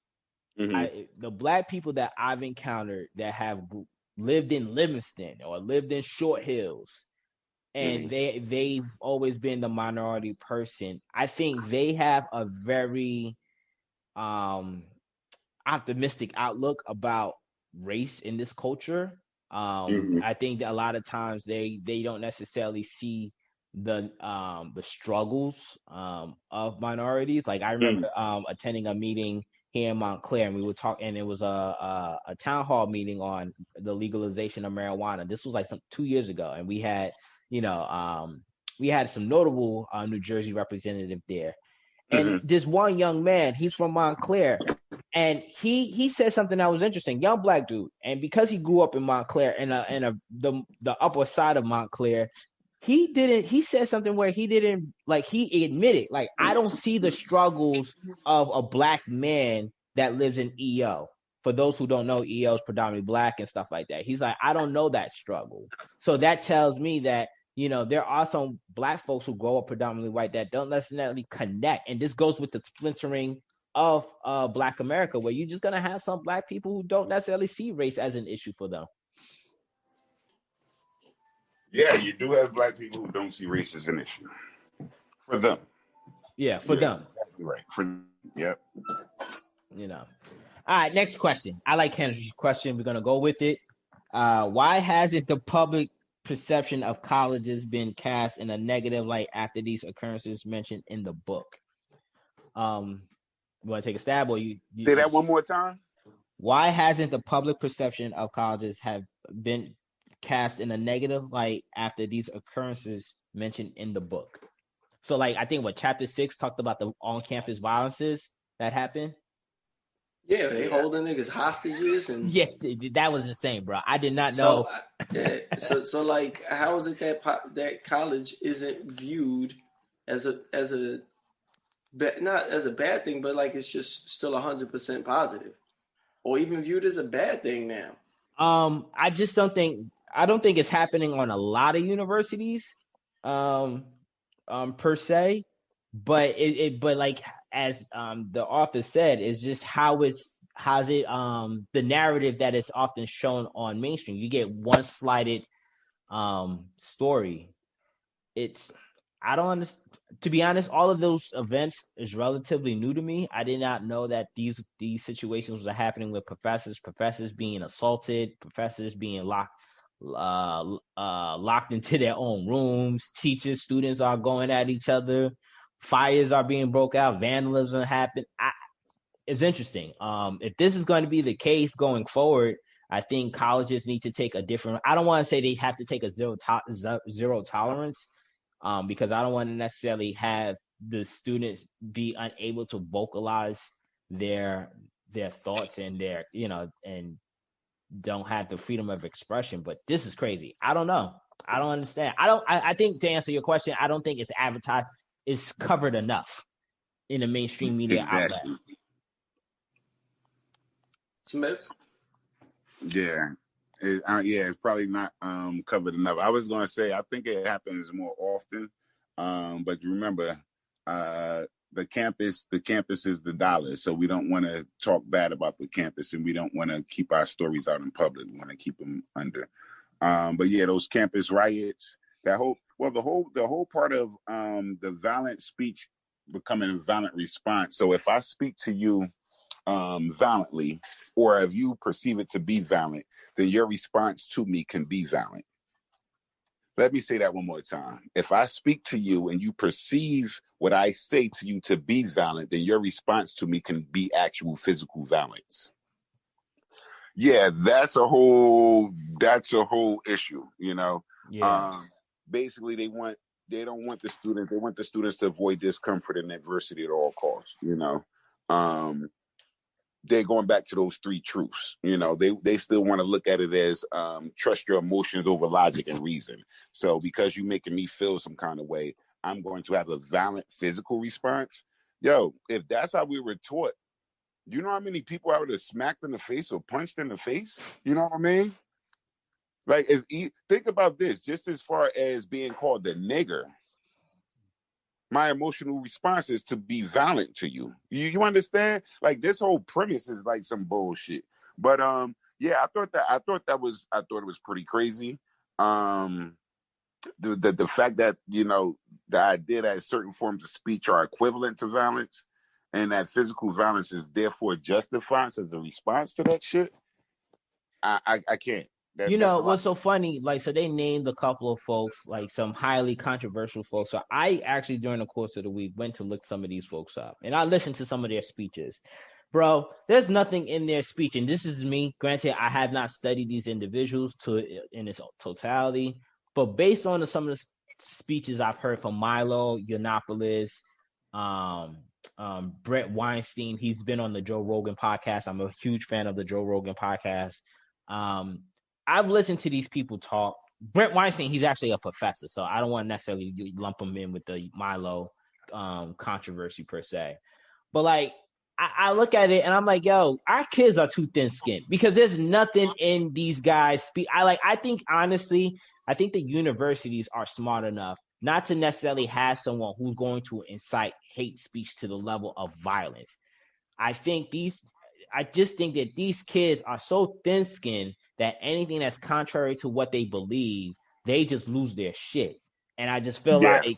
Mm-hmm. The Black people that I've encountered that have lived in Livingston or lived in Short Hills, and they've always been the minority person, I think they have a very optimistic outlook about race in this culture. I think that a lot of times they don't necessarily see the struggles of minorities. Like I remember attending a meeting here in Montclair, and we were talking, and it was a town hall meeting on the legalization of marijuana. This was like 2 years ago, and we had some notable New Jersey representative there. And this one young man, he's from Montclair, and he said something that was interesting. Young Black dude, and because he grew up in Montclair and the upper side of Montclair, he said something where he admitted, like, I don't see the struggles of a Black man that lives in EO. For those who don't know, EO is predominantly Black and stuff like that. He's like, I don't know that struggle. So that tells me that, there are some Black folks who grow up predominantly white that don't necessarily connect. And this goes with the splintering of Black America, where you're just going to have some Black people who don't necessarily see race as an issue for them. Yeah, you do have Black people who don't see race as an issue. For them. Yeah, for them. Exactly right. Yep. All right, next question. I like Henry's question. We're going to go with it. Why hasn't the public perception of colleges been cast in a negative light after these occurrences mentioned in the book? You want to take a stab, or you say that one more time? Why hasn't the public perception of colleges have been cast in a negative light after these occurrences mentioned in the book? So, like, I think what chapter 6 talked about the on-campus violences that happened. Yeah, they holding niggas hostages and yeah, that was insane, bro. I did not know. So like, how is it that college isn't viewed as a not as a bad thing, but like it's just still 100% positive, or even viewed as a bad thing now? I just don't think it's happening on a lot of universities, per se, but but like as the author said, it's just how's it the narrative that is often shown on mainstream. You get one slighted story. I don't understand. To be honest, all of those events is relatively new to me. I did not know that these situations were happening with professors being assaulted, professors being locked into their own rooms, teachers, students are going at each other, fires are being broke out, vandalism happened. It's interesting. If this is going to be the case going forward, I think colleges need to take a different. I don't want to say they have to take a zero tolerance, because I don't want to necessarily have the students be unable to vocalize their thoughts and their and don't have the freedom of expression. But this is crazy. I don't know. I don't understand. I think, to answer your question, I don't think it's advertised. It's covered enough in the mainstream media outlet. Smith? Yeah. It's probably not covered enough. I was going to say, I think it happens more often, but remember, the campus is the dollar, so we don't want to talk bad about the campus, and we don't want to keep our stories out in public. We want to keep them under. But yeah, those campus riots, the whole part of the violent speech becoming a violent response. So if I speak to you violently, or if you perceive it to be violent, then your response to me can be violent. Let me say that one more time. If I speak to you and you perceive what I say to you to be violent, then your response to me can be actual physical violence. Yeah, that's a whole issue, Yeah. Basically they don't want the students to avoid discomfort and adversity at all costs, They're going back to those 3 truths. They still want to look at it as trust your emotions over logic and reason. So because you're making me feel some kind of way, I'm going to have a violent physical response. Yo, if that's how we were taught, you know how many people I would have smacked in the face or punched in the face? You know what I mean? Like, think about this, just as far as being called the nigger, my emotional response is to be violent to you. You understand? Like, this whole premise is like some bullshit. But yeah, I thought it was pretty crazy. The fact that the idea that certain forms of speech are equivalent to violence, and that physical violence is therefore justified as a response to that shit. I can't. What's so funny, like, so they named a couple of folks, like some highly controversial folks. So I actually, during the course of the week, went to look some of these folks up, and I listened to some of their speeches. Bro, there's nothing in their speech, and this is me. Granted, I have not studied these individuals in its totality, but based on some of the speeches I've heard from Milo Yiannopoulos, Brett Weinstein, he's been on the Joe Rogan podcast. I'm a huge fan of the Joe Rogan podcast. I've listened to these people talk. Brett Weinstein, he's actually a professor, so I don't want to necessarily lump him in with the Milo controversy per se. But like, I look at it and I'm like, yo, our kids are too thin-skinned, because there's nothing in these guys' speech. I think honestly, I think the universities are smart enough not to necessarily have someone who's going to incite hate speech to the level of violence. I just think that these kids are so thin-skinned that anything that's contrary to what they believe, they just lose their shit. And I just feel like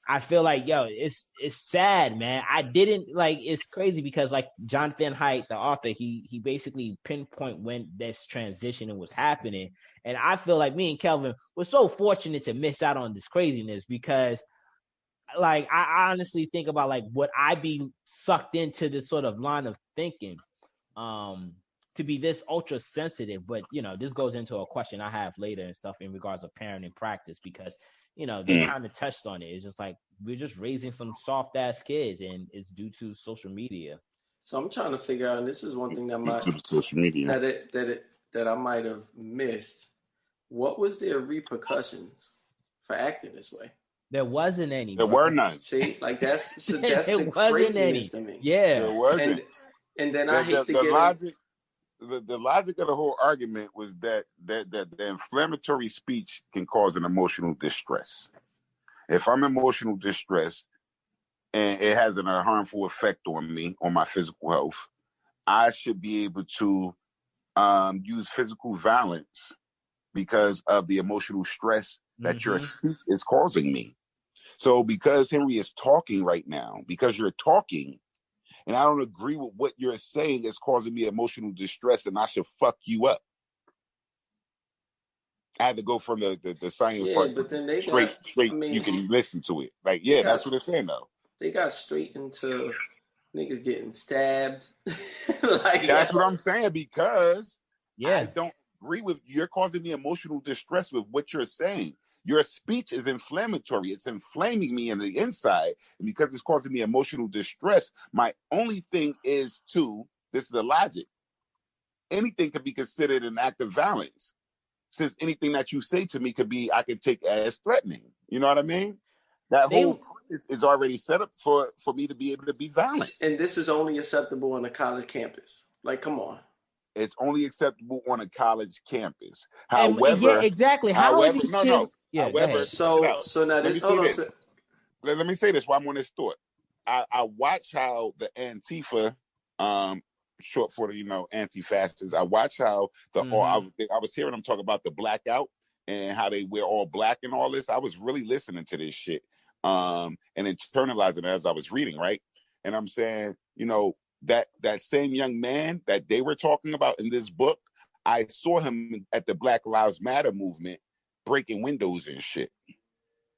I feel like, yo, it's sad, man. I didn't like. It's crazy because like Jonathan Haidt, the author, he basically pinpoint when this transition was happening, and I feel like me and Kelvin were so fortunate to miss out on this craziness because, like, I honestly think about like would I be sucked into this sort of line of thinking, to be this ultra sensitive? But this goes into a question I have later and stuff in regards of parenting practice because. They kind of touched on it. It's just like we're just raising some soft ass kids, and it's due to social media. So I'm trying to figure out, and this is one thing that social media that I might have missed. What was their repercussions for acting this way? There wasn't any. There were none. See, like that's there the wasn't craziness any. to me. Yeah, there wasn't. And then I hate the logic. The logic of the whole argument was that the inflammatory speech can cause an emotional distress. If I'm emotional distress and it has a harmful effect on me, on my physical health, I should be able to use physical violence because of the emotional stress that your speech is causing me. So because Henry is talking right now, because you're talking, and I don't agree with what you're saying is causing me emotional distress, and I should fuck you up. I had to go from the science part, but then they straight. I mean, you can listen to it. Like, that's what it's saying though. They got straight into niggas getting stabbed. That's what I'm saying because I don't agree with you're causing me emotional distress with what you're saying. Your speech is inflammatory. It's inflaming me in the inside. And because it's causing me emotional distress, my only thing is this is the logic. Anything could be considered an act of violence. Since anything that you say to me I could take as threatening. You know what I mean? That whole premise is already set up for me to be able to be violent. And this is only acceptable on a college campus. Like, come on. It's only acceptable on a college campus. However, exactly. How are these kids? No. Yeah, however, so now this. Let me say this while I'm on this thought. I watch how the Antifa, short for the anti-fascists. I watch how I was hearing them talk about the blackout and how they wear all black and all this. I was really listening to this shit, and internalizing it as I was reading, right? And I'm saying, that same young man that they were talking about in this book, I saw him at the Black Lives Matter movement breaking windows and shit.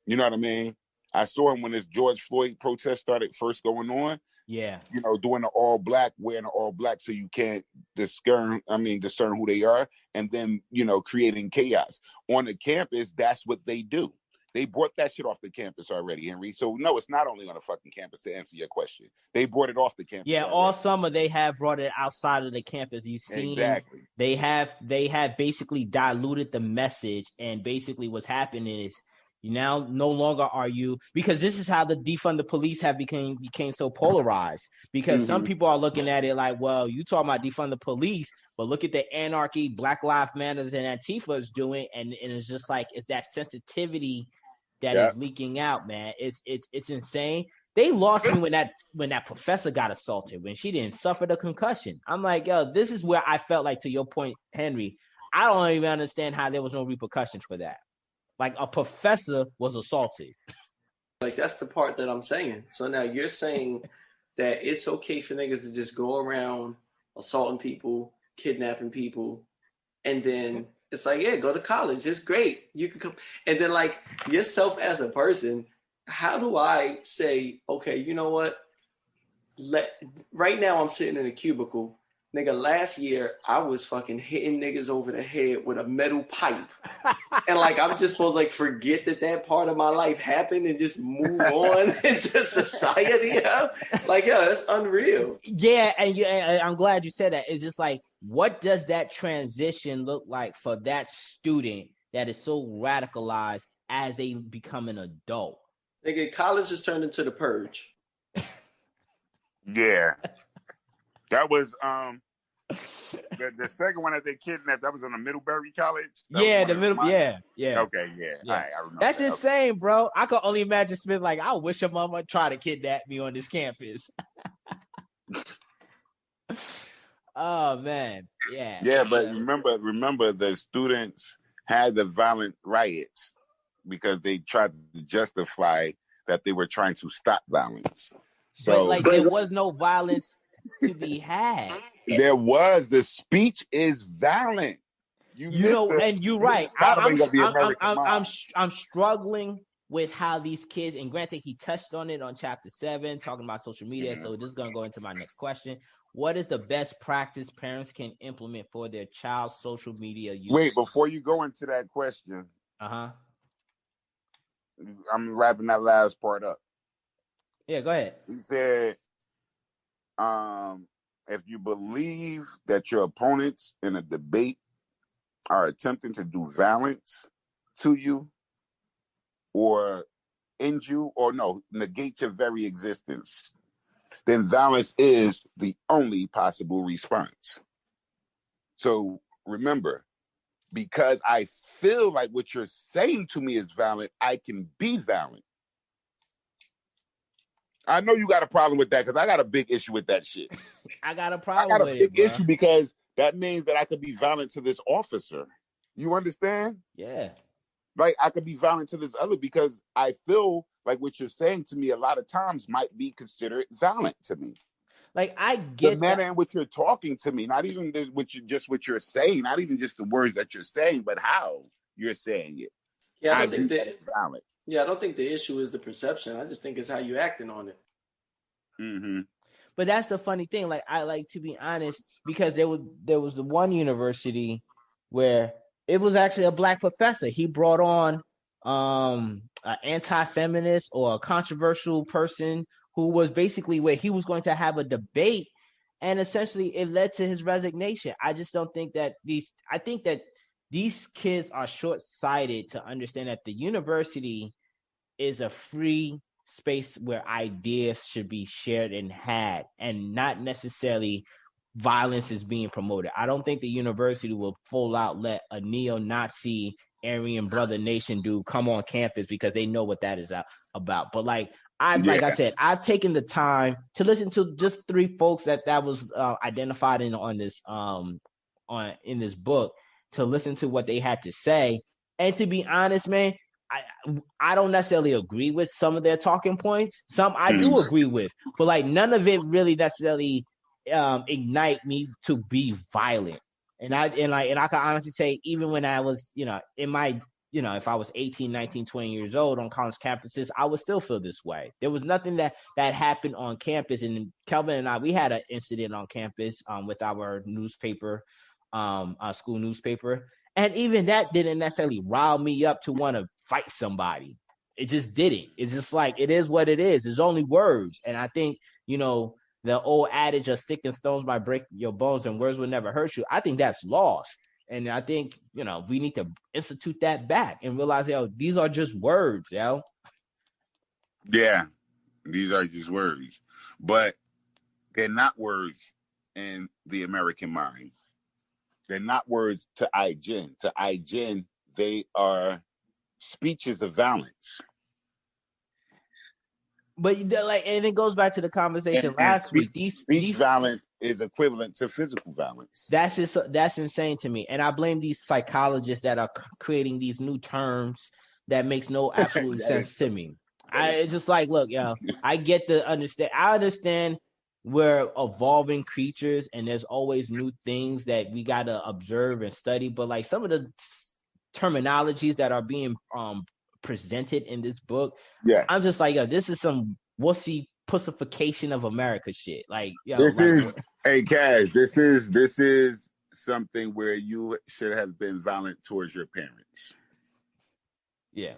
You know what I mean? I saw him when this George Floyd protest started first going on. Yeah. Doing the all black, wearing the all black so you can't discern who they are, and then, creating chaos. On the campus, that's what they do. They brought that shit off the campus already, Henry. So no, it's not only on the fucking campus, to answer your question. They brought it off the campus. Yeah, already. all summer they have brought it outside of the campus. You've seen exactly. They have basically diluted the message, and basically what's happening is now no longer are you, because this is how the defund the police have became so polarized, because some people are looking at it like, well, you talking about defund the police, but look at the anarchy Black Lives Matter and Antifa is doing, and it's just like it's that sensitivity that is leaking out, man. It's insane. They lost me when that professor got assaulted, when she didn't suffer the concussion. I'm like, yo, this is where I felt like, to your point, Henry, I don't even understand how there was no repercussions for that. Like, a professor was assaulted. Like, that's the part that I'm saying. So now you're saying that it's okay for niggas to just go around assaulting people, kidnapping people, and then it's like, yeah, go to college. It's great. You can come. And then, like, yourself as a person, how do I say, okay, you know what? Right now I'm sitting in a cubicle. Nigga, last year I was fucking hitting niggas over the head with a metal pipe. And like, I'm just supposed to like forget that part of my life happened and just move on into society. Like, that's unreal. Yeah, and I'm glad you said that. It's just like, what does that transition look like for that student that is so radicalized as they become an adult? Nigga, college has turned into the purge. Yeah. That was the second one that they kidnapped. That was on the Middlebury College. Yeah. Okay, yeah. All right, I remember. That's insane, bro. I could only imagine Smith like, I wish a mama tried to kidnap me on this campus. Oh man, yeah. Yeah, but remember, the students had the violent riots because they tried to justify that they were trying to stop violence. So, but there was no violence to be had. There was. The speech is violent. You know, and you're right. I'm struggling with how these kids, and granted, he touched on it on chapter 7, talking about social media. So this is going to go into my next question. What is the best practice parents can implement for their child's social media use? Wait, before you go into that question, I'm wrapping that last part up. Yeah, go ahead. He said, if you believe that your opponents in a debate are attempting to do violence to you or end you or negate your very existence, then violence is the only possible response. So remember, because I feel like what you're saying to me is violent, I can be violent. I know you got a problem with that because I got a big issue with that shit. I got a problem with it. I got a big issue because that means that I could be violent to this officer. You understand? Yeah. Like I could be violent to this other because I feel like what you're saying to me a lot of times might be considered violent to me. Like I get the manner in which you're talking to me, not even what you're saying, not even just the words that you're saying, but how you're saying it. Yeah, I don't think violent. Yeah, I don't think the issue is the perception. I just think it's how you're acting on it. Mm-hmm. But that's the funny thing. Like I like to be honest, because there was the one university where it was actually a black professor. He brought on an anti-feminist or a controversial person who was basically where he was going to have a debate, and essentially it led to his resignation. I just don't think that I think that these kids are short-sighted to understand that the university is a free space where ideas should be shared and had, and not necessarily violence is being promoted. I don't think the university will full out let a neo-Nazi Aryan Brother Nation dude come on campus because they know what that is about. But like I said, I've taken the time to listen to just 3 folks that was identified in this book, to listen to what they had to say. And to be honest, man, I don't necessarily agree with some of their talking points. Some I do agree with, but like none of it really necessarily ignite me to be violent. And I can honestly say, even when I was, in my, if I was 18, 19, 20 years old on college campuses, I would still feel this way. There was nothing that happened on campus. And Kelvin and I, we had an incident on campus with our newspaper, our school newspaper. And even that didn't necessarily rile me up to want to fight somebody. It just didn't. It's just like, it is what it is. There's only words. And I think, the old adage of stick and stones might break your bones and words will never hurt you, I think that's lost. And I think, we need to institute that back and realize, these are just words, Yeah, these are just words. But they're not words in the American mind. They're not words to IGen. To IGen, they are speeches of violence. But and it goes back to the conversation last week. Speech violence is equivalent to physical violence. That's insane to me, and I blame these psychologists that are creating these new terms that makes no absolute sense to me. It's just like, look, I get the understand. I understand we're evolving creatures, and there's always new things that we gotta observe and study. But like some of the terminologies that are being presented in this book, I'm just like, this is some wussy pussification of America shit. Like, hey Kaz, this is something where you should have been violent towards your parents. Yeah,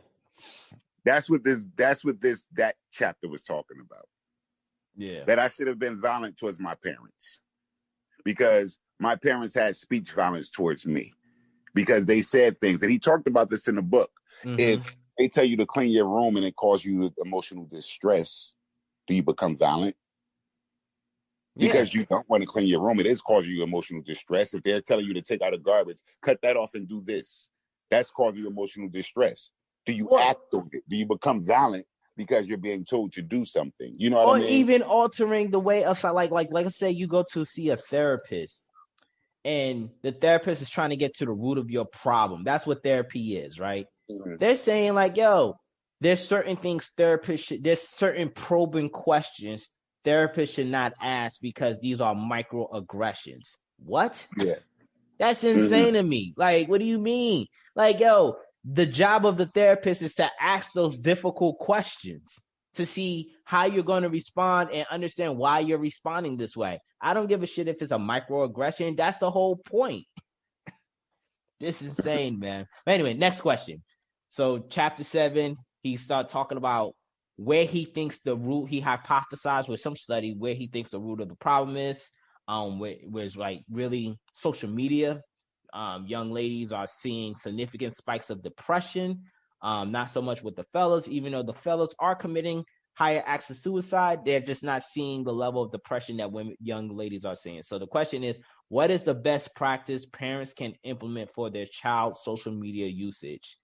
that's what that chapter was talking about. Yeah, that I should have been violent towards my parents because my parents had speech violence towards me because they said things, and he talked about this in the book. If they tell you to clean your room and it causes you emotional distress, do you become violent? Because you don't want to clean your room, it is causing you emotional distress. If they're telling you to take out the garbage, cut that off and do this, that's causing you emotional distress. Do you act on it? Do you become violent because you're being told to do something? You know what I mean? Or even altering the way, like let's say you go to see a therapist, and the therapist is trying to get to the root of your problem. That's what therapy is, right? They're saying like, there's certain things there's certain probing questions therapists should not ask because these are microaggressions. What? Yeah. That's insane to me. Like, what do you mean? Like, yo, the job of the therapist is to ask those difficult questions to see how you're going to respond and understand why you're responding this way. I don't give a shit if it's a microaggression. That's the whole point. This is insane, man. But anyway, next question. So chapter 7, he started talking about where he thinks the root, he hypothesized with some study where he thinks the root of the problem is. Was like really social media. Young ladies are seeing significant spikes of depression. Not so much with the fellas, even though the fellas are committing higher acts of suicide, they're just not seeing the level of depression that young ladies are seeing. So the question is, what is the best practice parents can implement for their child's social media usage?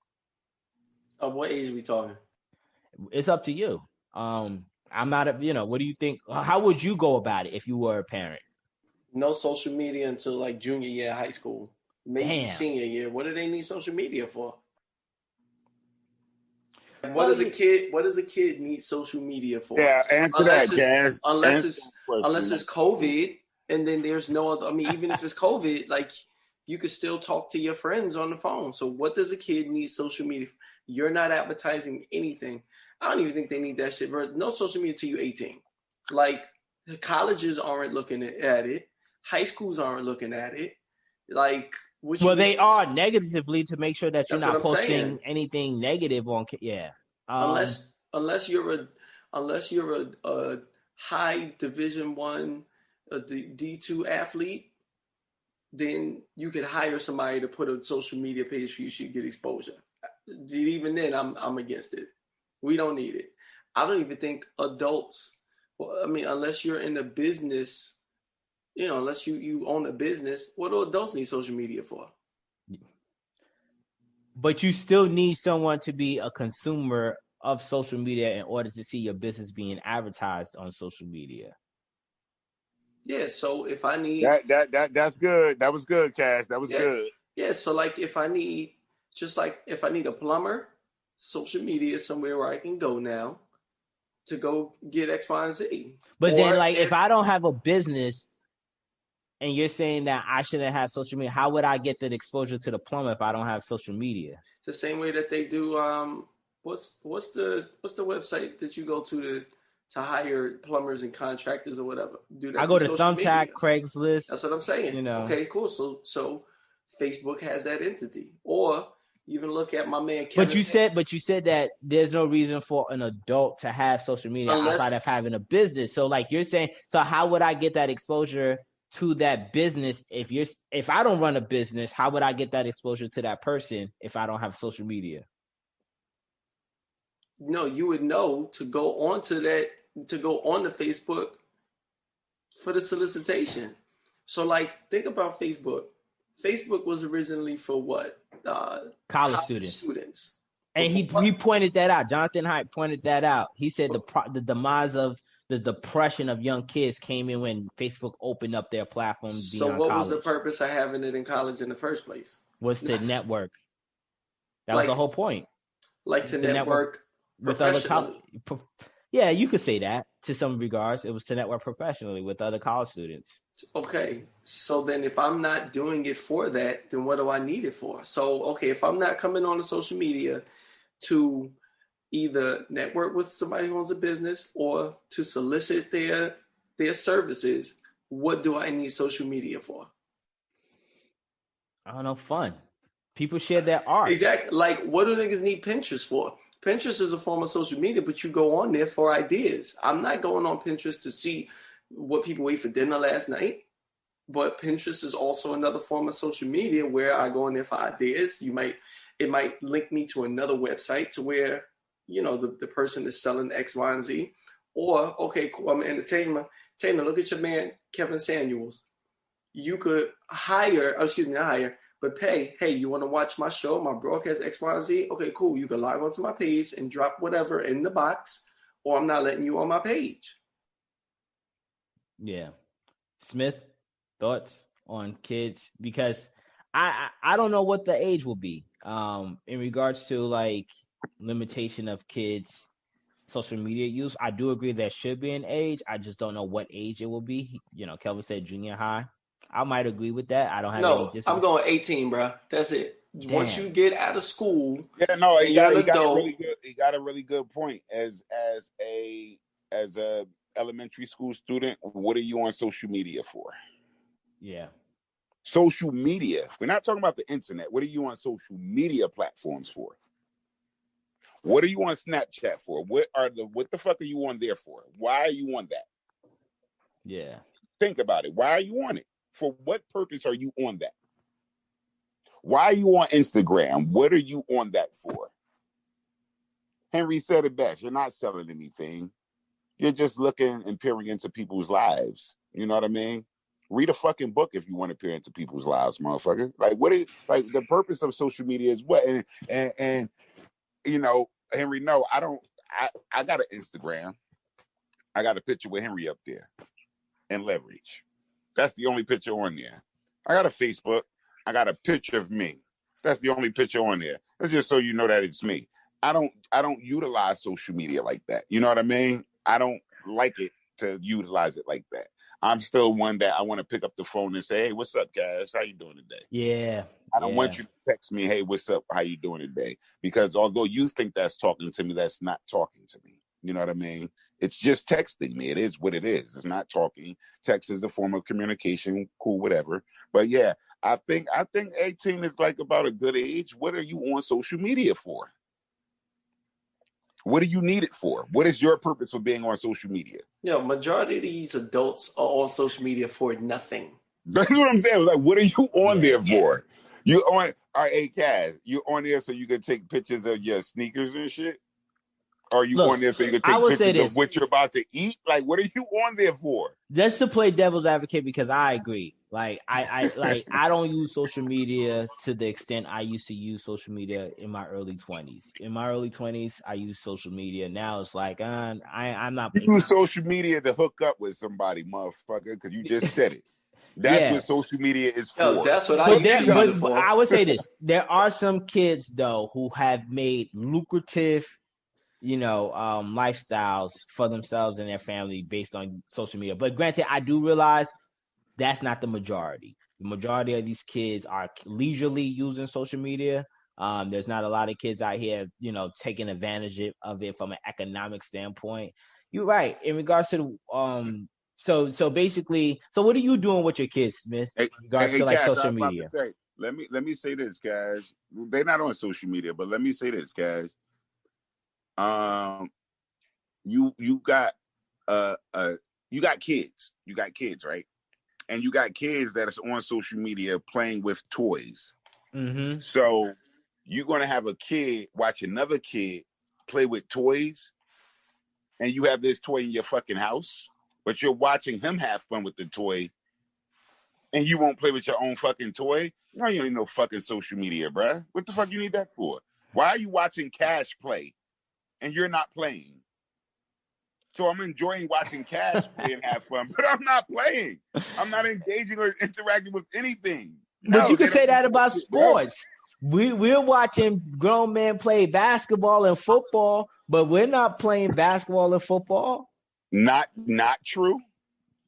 Of what age are we talking? It's up to you. I'm not what do you think? How would you go about it if you were a parent? No social media until like junior year of high school, maybe Damn. senior year. What do they need social media for? What does a kid need social media for? Yeah, answer that, Jazz. Unless it's COVID, and then there's no other. I mean, even if it's COVID, like you could still talk to your friends on the phone. So what does a kid need social media for? You're not advertising anything. I don't even think they need that shit, bro. No social media till you're 18. Like colleges aren't looking at it. High schools aren't looking at it. Like, they are negatively to make sure that you're not posting saying. Anything negative on. Yeah. Unless you're a high Division I, D2 athlete, then you could hire somebody to put a social media page for you. So you get exposure. Even then, I'm against it. We don't need it. I don't even think adults. Well, I mean, unless you're in a business. Unless you own a business, what do adults need social media for? But you still need someone to be a consumer of social media in order to see your business being advertised on social media. Yeah, so if I need that's good. That was good, Cash. That was good. Yeah, so like if I need a plumber, social media is somewhere where I can go now to go get X, Y, and Z. But then if I don't have a business, and you're saying that I shouldn't have social media, how would I get that exposure to the plumber if I don't have social media? The same way that they do. What's the website that you go to hire plumbers and contractors or whatever? Do that. I go to Thumbtack, Craigslist. That's what I'm saying. Okay, cool. So Facebook has that entity, or even look at my man Kevin. But you said that there's no reason for an adult to have social media outside of having a business. So like you're saying, so how would I get that exposure to that business? If I don't run a business, how would I get that exposure to that person if I don't have social media? No, you would know to go on to Facebook for the solicitation. So like think about Facebook. Facebook was originally for what? College students. And he pointed that out. Jonathan Haidt pointed that out. He said the demise of the depression of young kids came in when Facebook opened up their platforms beyond college. So what was the purpose of having it in college in the first place? Was to network. That was the whole point. Like to network with other college. Yeah, you could say that to some regards. It was to network professionally with other college students. Okay, so then if I'm not doing it for that, then what do I need it for? So, okay, if I'm not coming on the social media to either network with somebody who owns a business or to solicit their services, what do I need social media for? I don't know, fun. People share their art. Exactly. Like, what do niggas need Pinterest for? Pinterest is a form of social media, but you go on there for ideas. I'm not going on Pinterest to see what people ate for dinner last night, but Pinterest is also another form of social media where I go in there for ideas. It might link me to another website to where, the person is selling X, Y, and Z. Or, okay, cool, I'm an entertainer. Look at your man, Kevin Samuels. You could pay, hey, you want to watch my show, my broadcast X, Y, and Z? Okay, cool. You can log onto my page and drop whatever in the box, or I'm not letting you on my page. Yeah. Smith, thoughts on kids? Because I don't know what the age will be in regards to like limitation of kids' social media use. I do agree there should be an age. I just don't know what age it will be. Kelvin said junior high. I might agree with that. I don't have any No, I'm disagreement. going 18, bro. That's it. Once you Damn. get out of school, Yeah, no, and you're an he got a adult. really good. He got a really good point. As a elementary school student, what are you on social media for? Yeah. Social media. We're not talking about the internet. What are you on social media platforms for? What are you on Snapchat for? What the fuck are you on there for? Why are you on that? Yeah. Think about it. Why are you on it? For what purpose are you on that? Why are you on Instagram? What are you on that for? Henry said it best. You're not selling anything. You're just looking and peering into people's lives. You know what I mean? Read a fucking book if you want to peer into people's lives, motherfucker. Like, the purpose of social media is what? And Henry, no, I don't. I got an Instagram. I got a picture with Henry up there and Leverage. That's the only picture on there. I got a Facebook. I got a picture of me. That's the only picture on there. That's just so you know that it's me. I don't utilize social media like that. You know what I mean? I don't like it to utilize it like that. I'm still one that I want to pick up the phone and say, hey, what's up, guys? How you doing today? Yeah. I don't want you to text me, hey, what's up? How you doing today? Because although you think that's talking to me, that's not talking to me. You know what I mean? It's just texting me. It is what it is. It's not talking. Text is a form of communication. Cool, whatever. But yeah, I think 18 is like about a good age. What are you on social media for? What do you need it for? What is your purpose for being on social media? Majority of these adults are on social media for nothing. That's what I'm saying. Like, what are you on there for? You on? All right, hey, Kaz, you on there so you can take pictures of your sneakers and shit? Or are you on there so you can take pictures of what you're about to eat? Like, what are you on there for? Just to play devil's advocate, because I agree. Like, I don't use social media to the extent I used to use social media in my early 20s. In my early 20s, I used social media. Now it's like, I'm not. You use social media to hook up with somebody, motherfucker, because you just said it. That's what social media is for. That's what I used to use it for. But I would say this. There are some kids, though, who have made lucrative lifestyles for themselves and their family based on social media. But granted, I do realize that's not the majority. The majority of these kids are leisurely using social media. There's not a lot of kids out here, taking advantage of it from an economic standpoint. You're right. In regards to so basically, what are you doing with your kids, Smith? In regards to guys, social media. Let me say this, guys. They're not on social media, but let me say this, guys. You got kids. You got kids, right? And you got kids that is on social media playing with toys. Mm-hmm. So you're gonna have a kid watch another kid play with toys, and you have this toy in your fucking house, but you're watching him have fun with the toy, and you won't play with your own fucking toy. No, you don't need no fucking social media, bruh. What the fuck you need that for? Why are you watching Cash play and you're not playing? So I'm enjoying watching Cash play and have fun, but I'm not playing. I'm not engaging or interacting with anything. But you can say that about sports. We're watching grown men play basketball and football, but we're not playing basketball and football. Not true.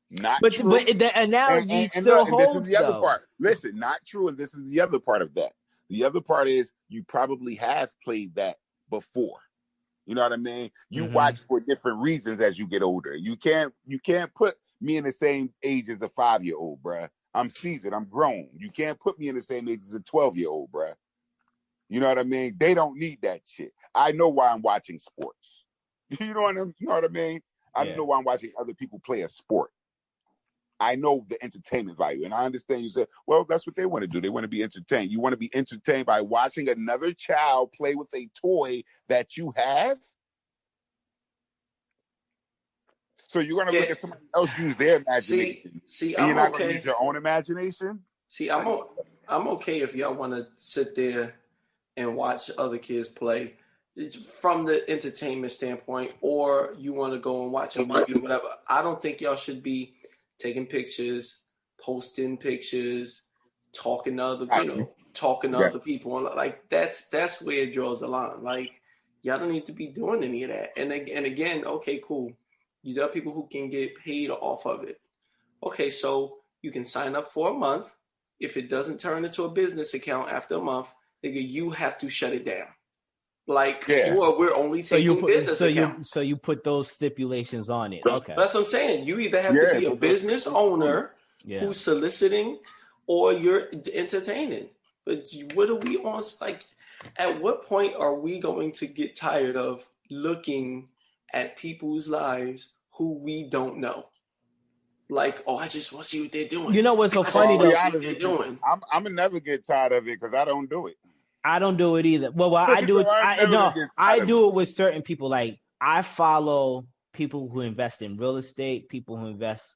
Not true. But the analogy still holds. This is the other part. Listen, not true, and this is the other part of that. The other part is you probably have played that before. You know what I mean? You watch for different reasons as you get older. You can't put me in the same age as a 5-year-old, bruh. I'm seasoned. I'm grown. You can't put me in the same age as a 12-year-old, bruh. You know what I mean? They don't need that shit. I know why I'm watching sports. You know what I mean? I know why I'm watching other people play a sport. I know the entertainment value, and I understand you say, well, that's what they want to do. They want to be entertained. You want to be entertained by watching another child play with a toy that you have? So you're going to look at somebody else use their imagination. I'm you're not okay. going to use your own imagination? See, I'm okay if y'all want to sit there and watch other kids play from the entertainment standpoint, or you want to go and watch a movie or whatever. I don't think y'all should be taking pictures, posting pictures, talking to other, other people. Like that's where it draws the line. Like Y'all don't need to be doing any of that. And again, okay, cool. You got people who can get paid off of it. Okay, so you can sign up for a month. If it doesn't turn into a business account after a month, nigga, you have to shut it down. Like, or we're only taking business accounts. So you put those stipulations on it. Okay. That's what I'm saying. You either have to be a business owner who's soliciting or you're entertaining. But what are we on? Like, at what point are we going to get tired of looking at people's lives who we don't know? Like, oh, I just want to see what they're doing. You know what's so funny though? I'm gonna never get tired of it because I don't do it. I don't do it either. Well, I do it. I do it with certain people. Like, I follow people who invest in real estate, people who invest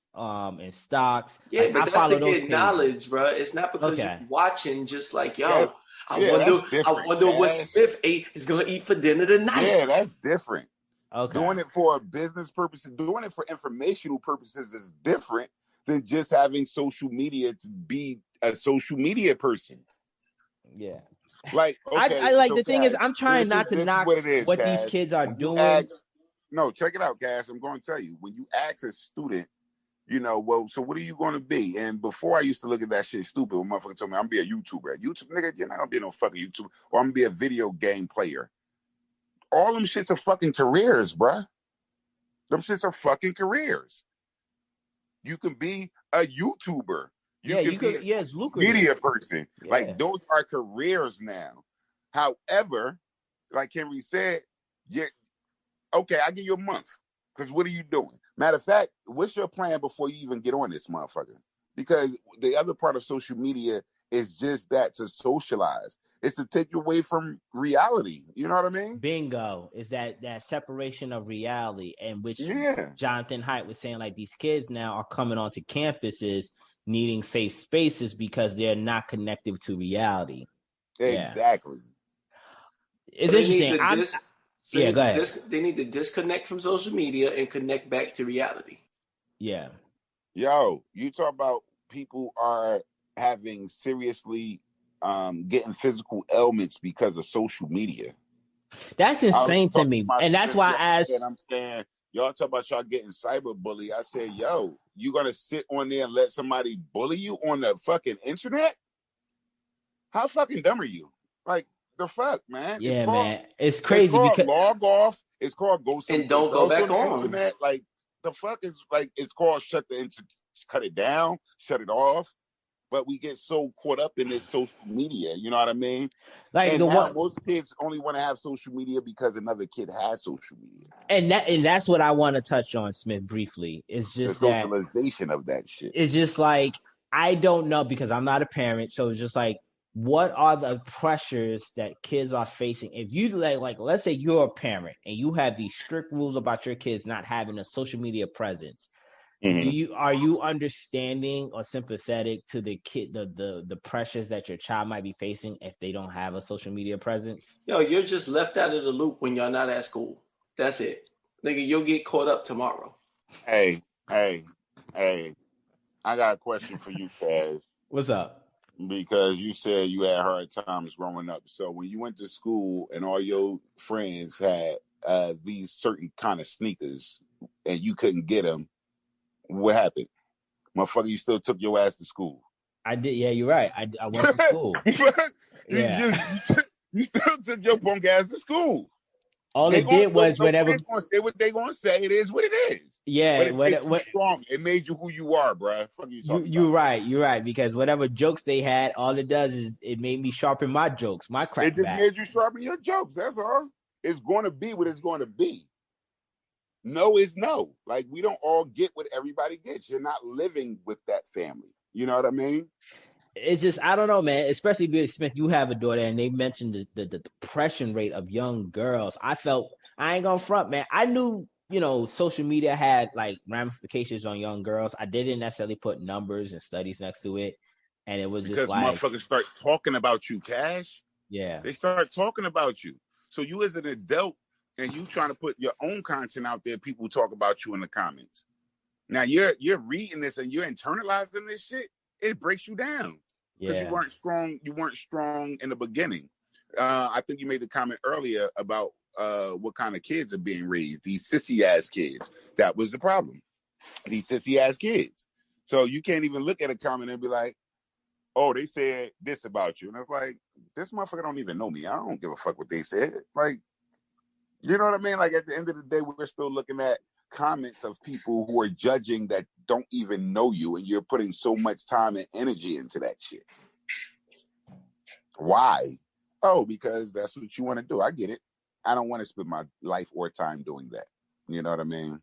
in stocks. Yeah, like, but that's to get knowledge, bro. It's not because you're watching just like, yo, I wonder what Smith is gonna eat for dinner tonight. Yeah, that's different. Okay. Doing it for a business purpose, doing it for informational purposes is different than just having social media to be a social media person. Yeah. Like, okay, I like the thing is, I'm trying not to knock what these kids are doing. No, check it out, Cash. I'm going to tell you, when you ask a student, you know, well, so what are you going to be? And before I used to look at that shit stupid, when motherfucker told me I'm going to be a YouTuber. YouTube, nigga, you're not going to be no fucking YouTuber. Or I'm going to be a video game player. All them shits are fucking careers, bruh. Them shits are fucking careers. You can be a YouTuber. You can be a media person. Yeah. Like, those are careers now. However, like Henry said, okay, I give you a month. Because what are you doing? Matter of fact, what's your plan before you even get on this motherfucker? Because the other part of social media is just that, to socialize. It's to take you away from reality. You know what I mean? Bingo. Is that separation of reality, and which Jonathan Haidt was saying, like, these kids now are coming onto campuses needing safe spaces because they're not connected to reality. Exactly. It's interesting. Go ahead. They need to disconnect from social media and connect back to reality. Yeah. Yo, you talk about people are having seriously getting physical ailments because of social media. That's insane to me. And that's why I asked. I'm saying, y'all talk about y'all getting cyberbullied. I said, yo, you gonna sit on there and let somebody bully you on the fucking internet? How fucking dumb are you? Like, the fuck, man? Yeah, man. It's crazy. It's called log off. It's called go somewhere and don't go back on. Internet. Like, the fuck is, like, it's called cut it down, shut it off. But we get so caught up in this social media, you know what I mean? Like, and most kids only want to have social media because another kid has social media. And that's what I want to touch on, Smith, briefly. It's just the socialization of that shit. It's just like, I don't know, because I'm not a parent. So it's just like, what are the pressures that kids are facing? If you like, let's say you're a parent and you have these strict rules about your kids not having a social media presence. Mm-hmm. Are you understanding or sympathetic to the kid, the pressures that your child might be facing if they don't have a social media presence? Yo, you're just left out of the loop when you're not at school. That's it. Nigga, you'll get caught up tomorrow. Hey. I got a question for you, Kaz. What's up? Because you said you had hard times growing up. So when you went to school and all your friends had these certain kind of sneakers and you couldn't get them, what happened? Motherfucker, you still took your ass to school. I did. Yeah, you're right. I went to school. You still took your punk ass to school. All it did was whatever. Say what they gonna say. It is what it is. Yeah, but it made you strong. It made you who you are, bro. Fuck you talking about. You're right. Because whatever jokes they had, all it does is it made me sharpen my jokes, my crack. It just made you sharpen your jokes. That's all. It's going to be what it's going to be. No is no. Like, we don't all get what everybody gets. You're not living with that family. You know what I mean? It's just, I don't know, man. Especially Billy Smith, you have a daughter, and they mentioned the depression rate of young girls. I ain't gonna front, man. I knew, social media had like ramifications on young girls. I didn't necessarily put numbers and studies next to it, and it was just like, motherfuckers start talking about you, Cash. Yeah, they start talking about you. So you as an adult, and you trying to put your own content out there, people talk about you in the comments. Now you're reading this and you're internalizing this shit. It breaks you down because you weren't strong. You weren't strong in the beginning. I think you made the comment earlier about what kind of kids are being raised. These sissy ass kids. That was the problem. These sissy ass kids. So you can't even look at a comment and be like, oh, they said this about you. And it's like, this motherfucker don't even know me. I don't give a fuck what they said. Like, you know what I mean? Like, at the end of the day, we're still looking at comments of people who are judging that don't even know you, and you're putting so much time and energy into that shit. Why? Oh, because that's what you want to do. I get it. I don't want to spend my life or time doing that. You know what I mean?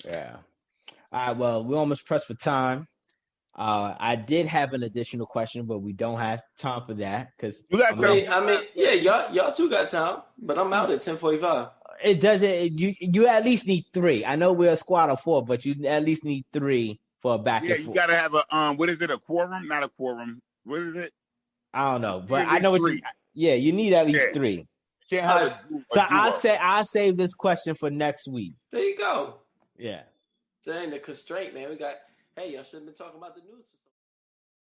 Yeah. All right, well, we're almost pressed for time. I did have an additional question, but we don't have time for that because yeah, y'all two got time, but I'm out at 10:45. It doesn't. You at least need 3. I know we're a squad of 4, but you at least need 3 for a back and forth. Yeah, you gotta have a what is it? A quorum? Not a quorum. What is it? I don't know, but I know what 3. You need at least 3. Can't have so I'll save this question for next week. There you go. Yeah. Dang, the constraint, man. Hey, y'all shouldn't have been talking about the news.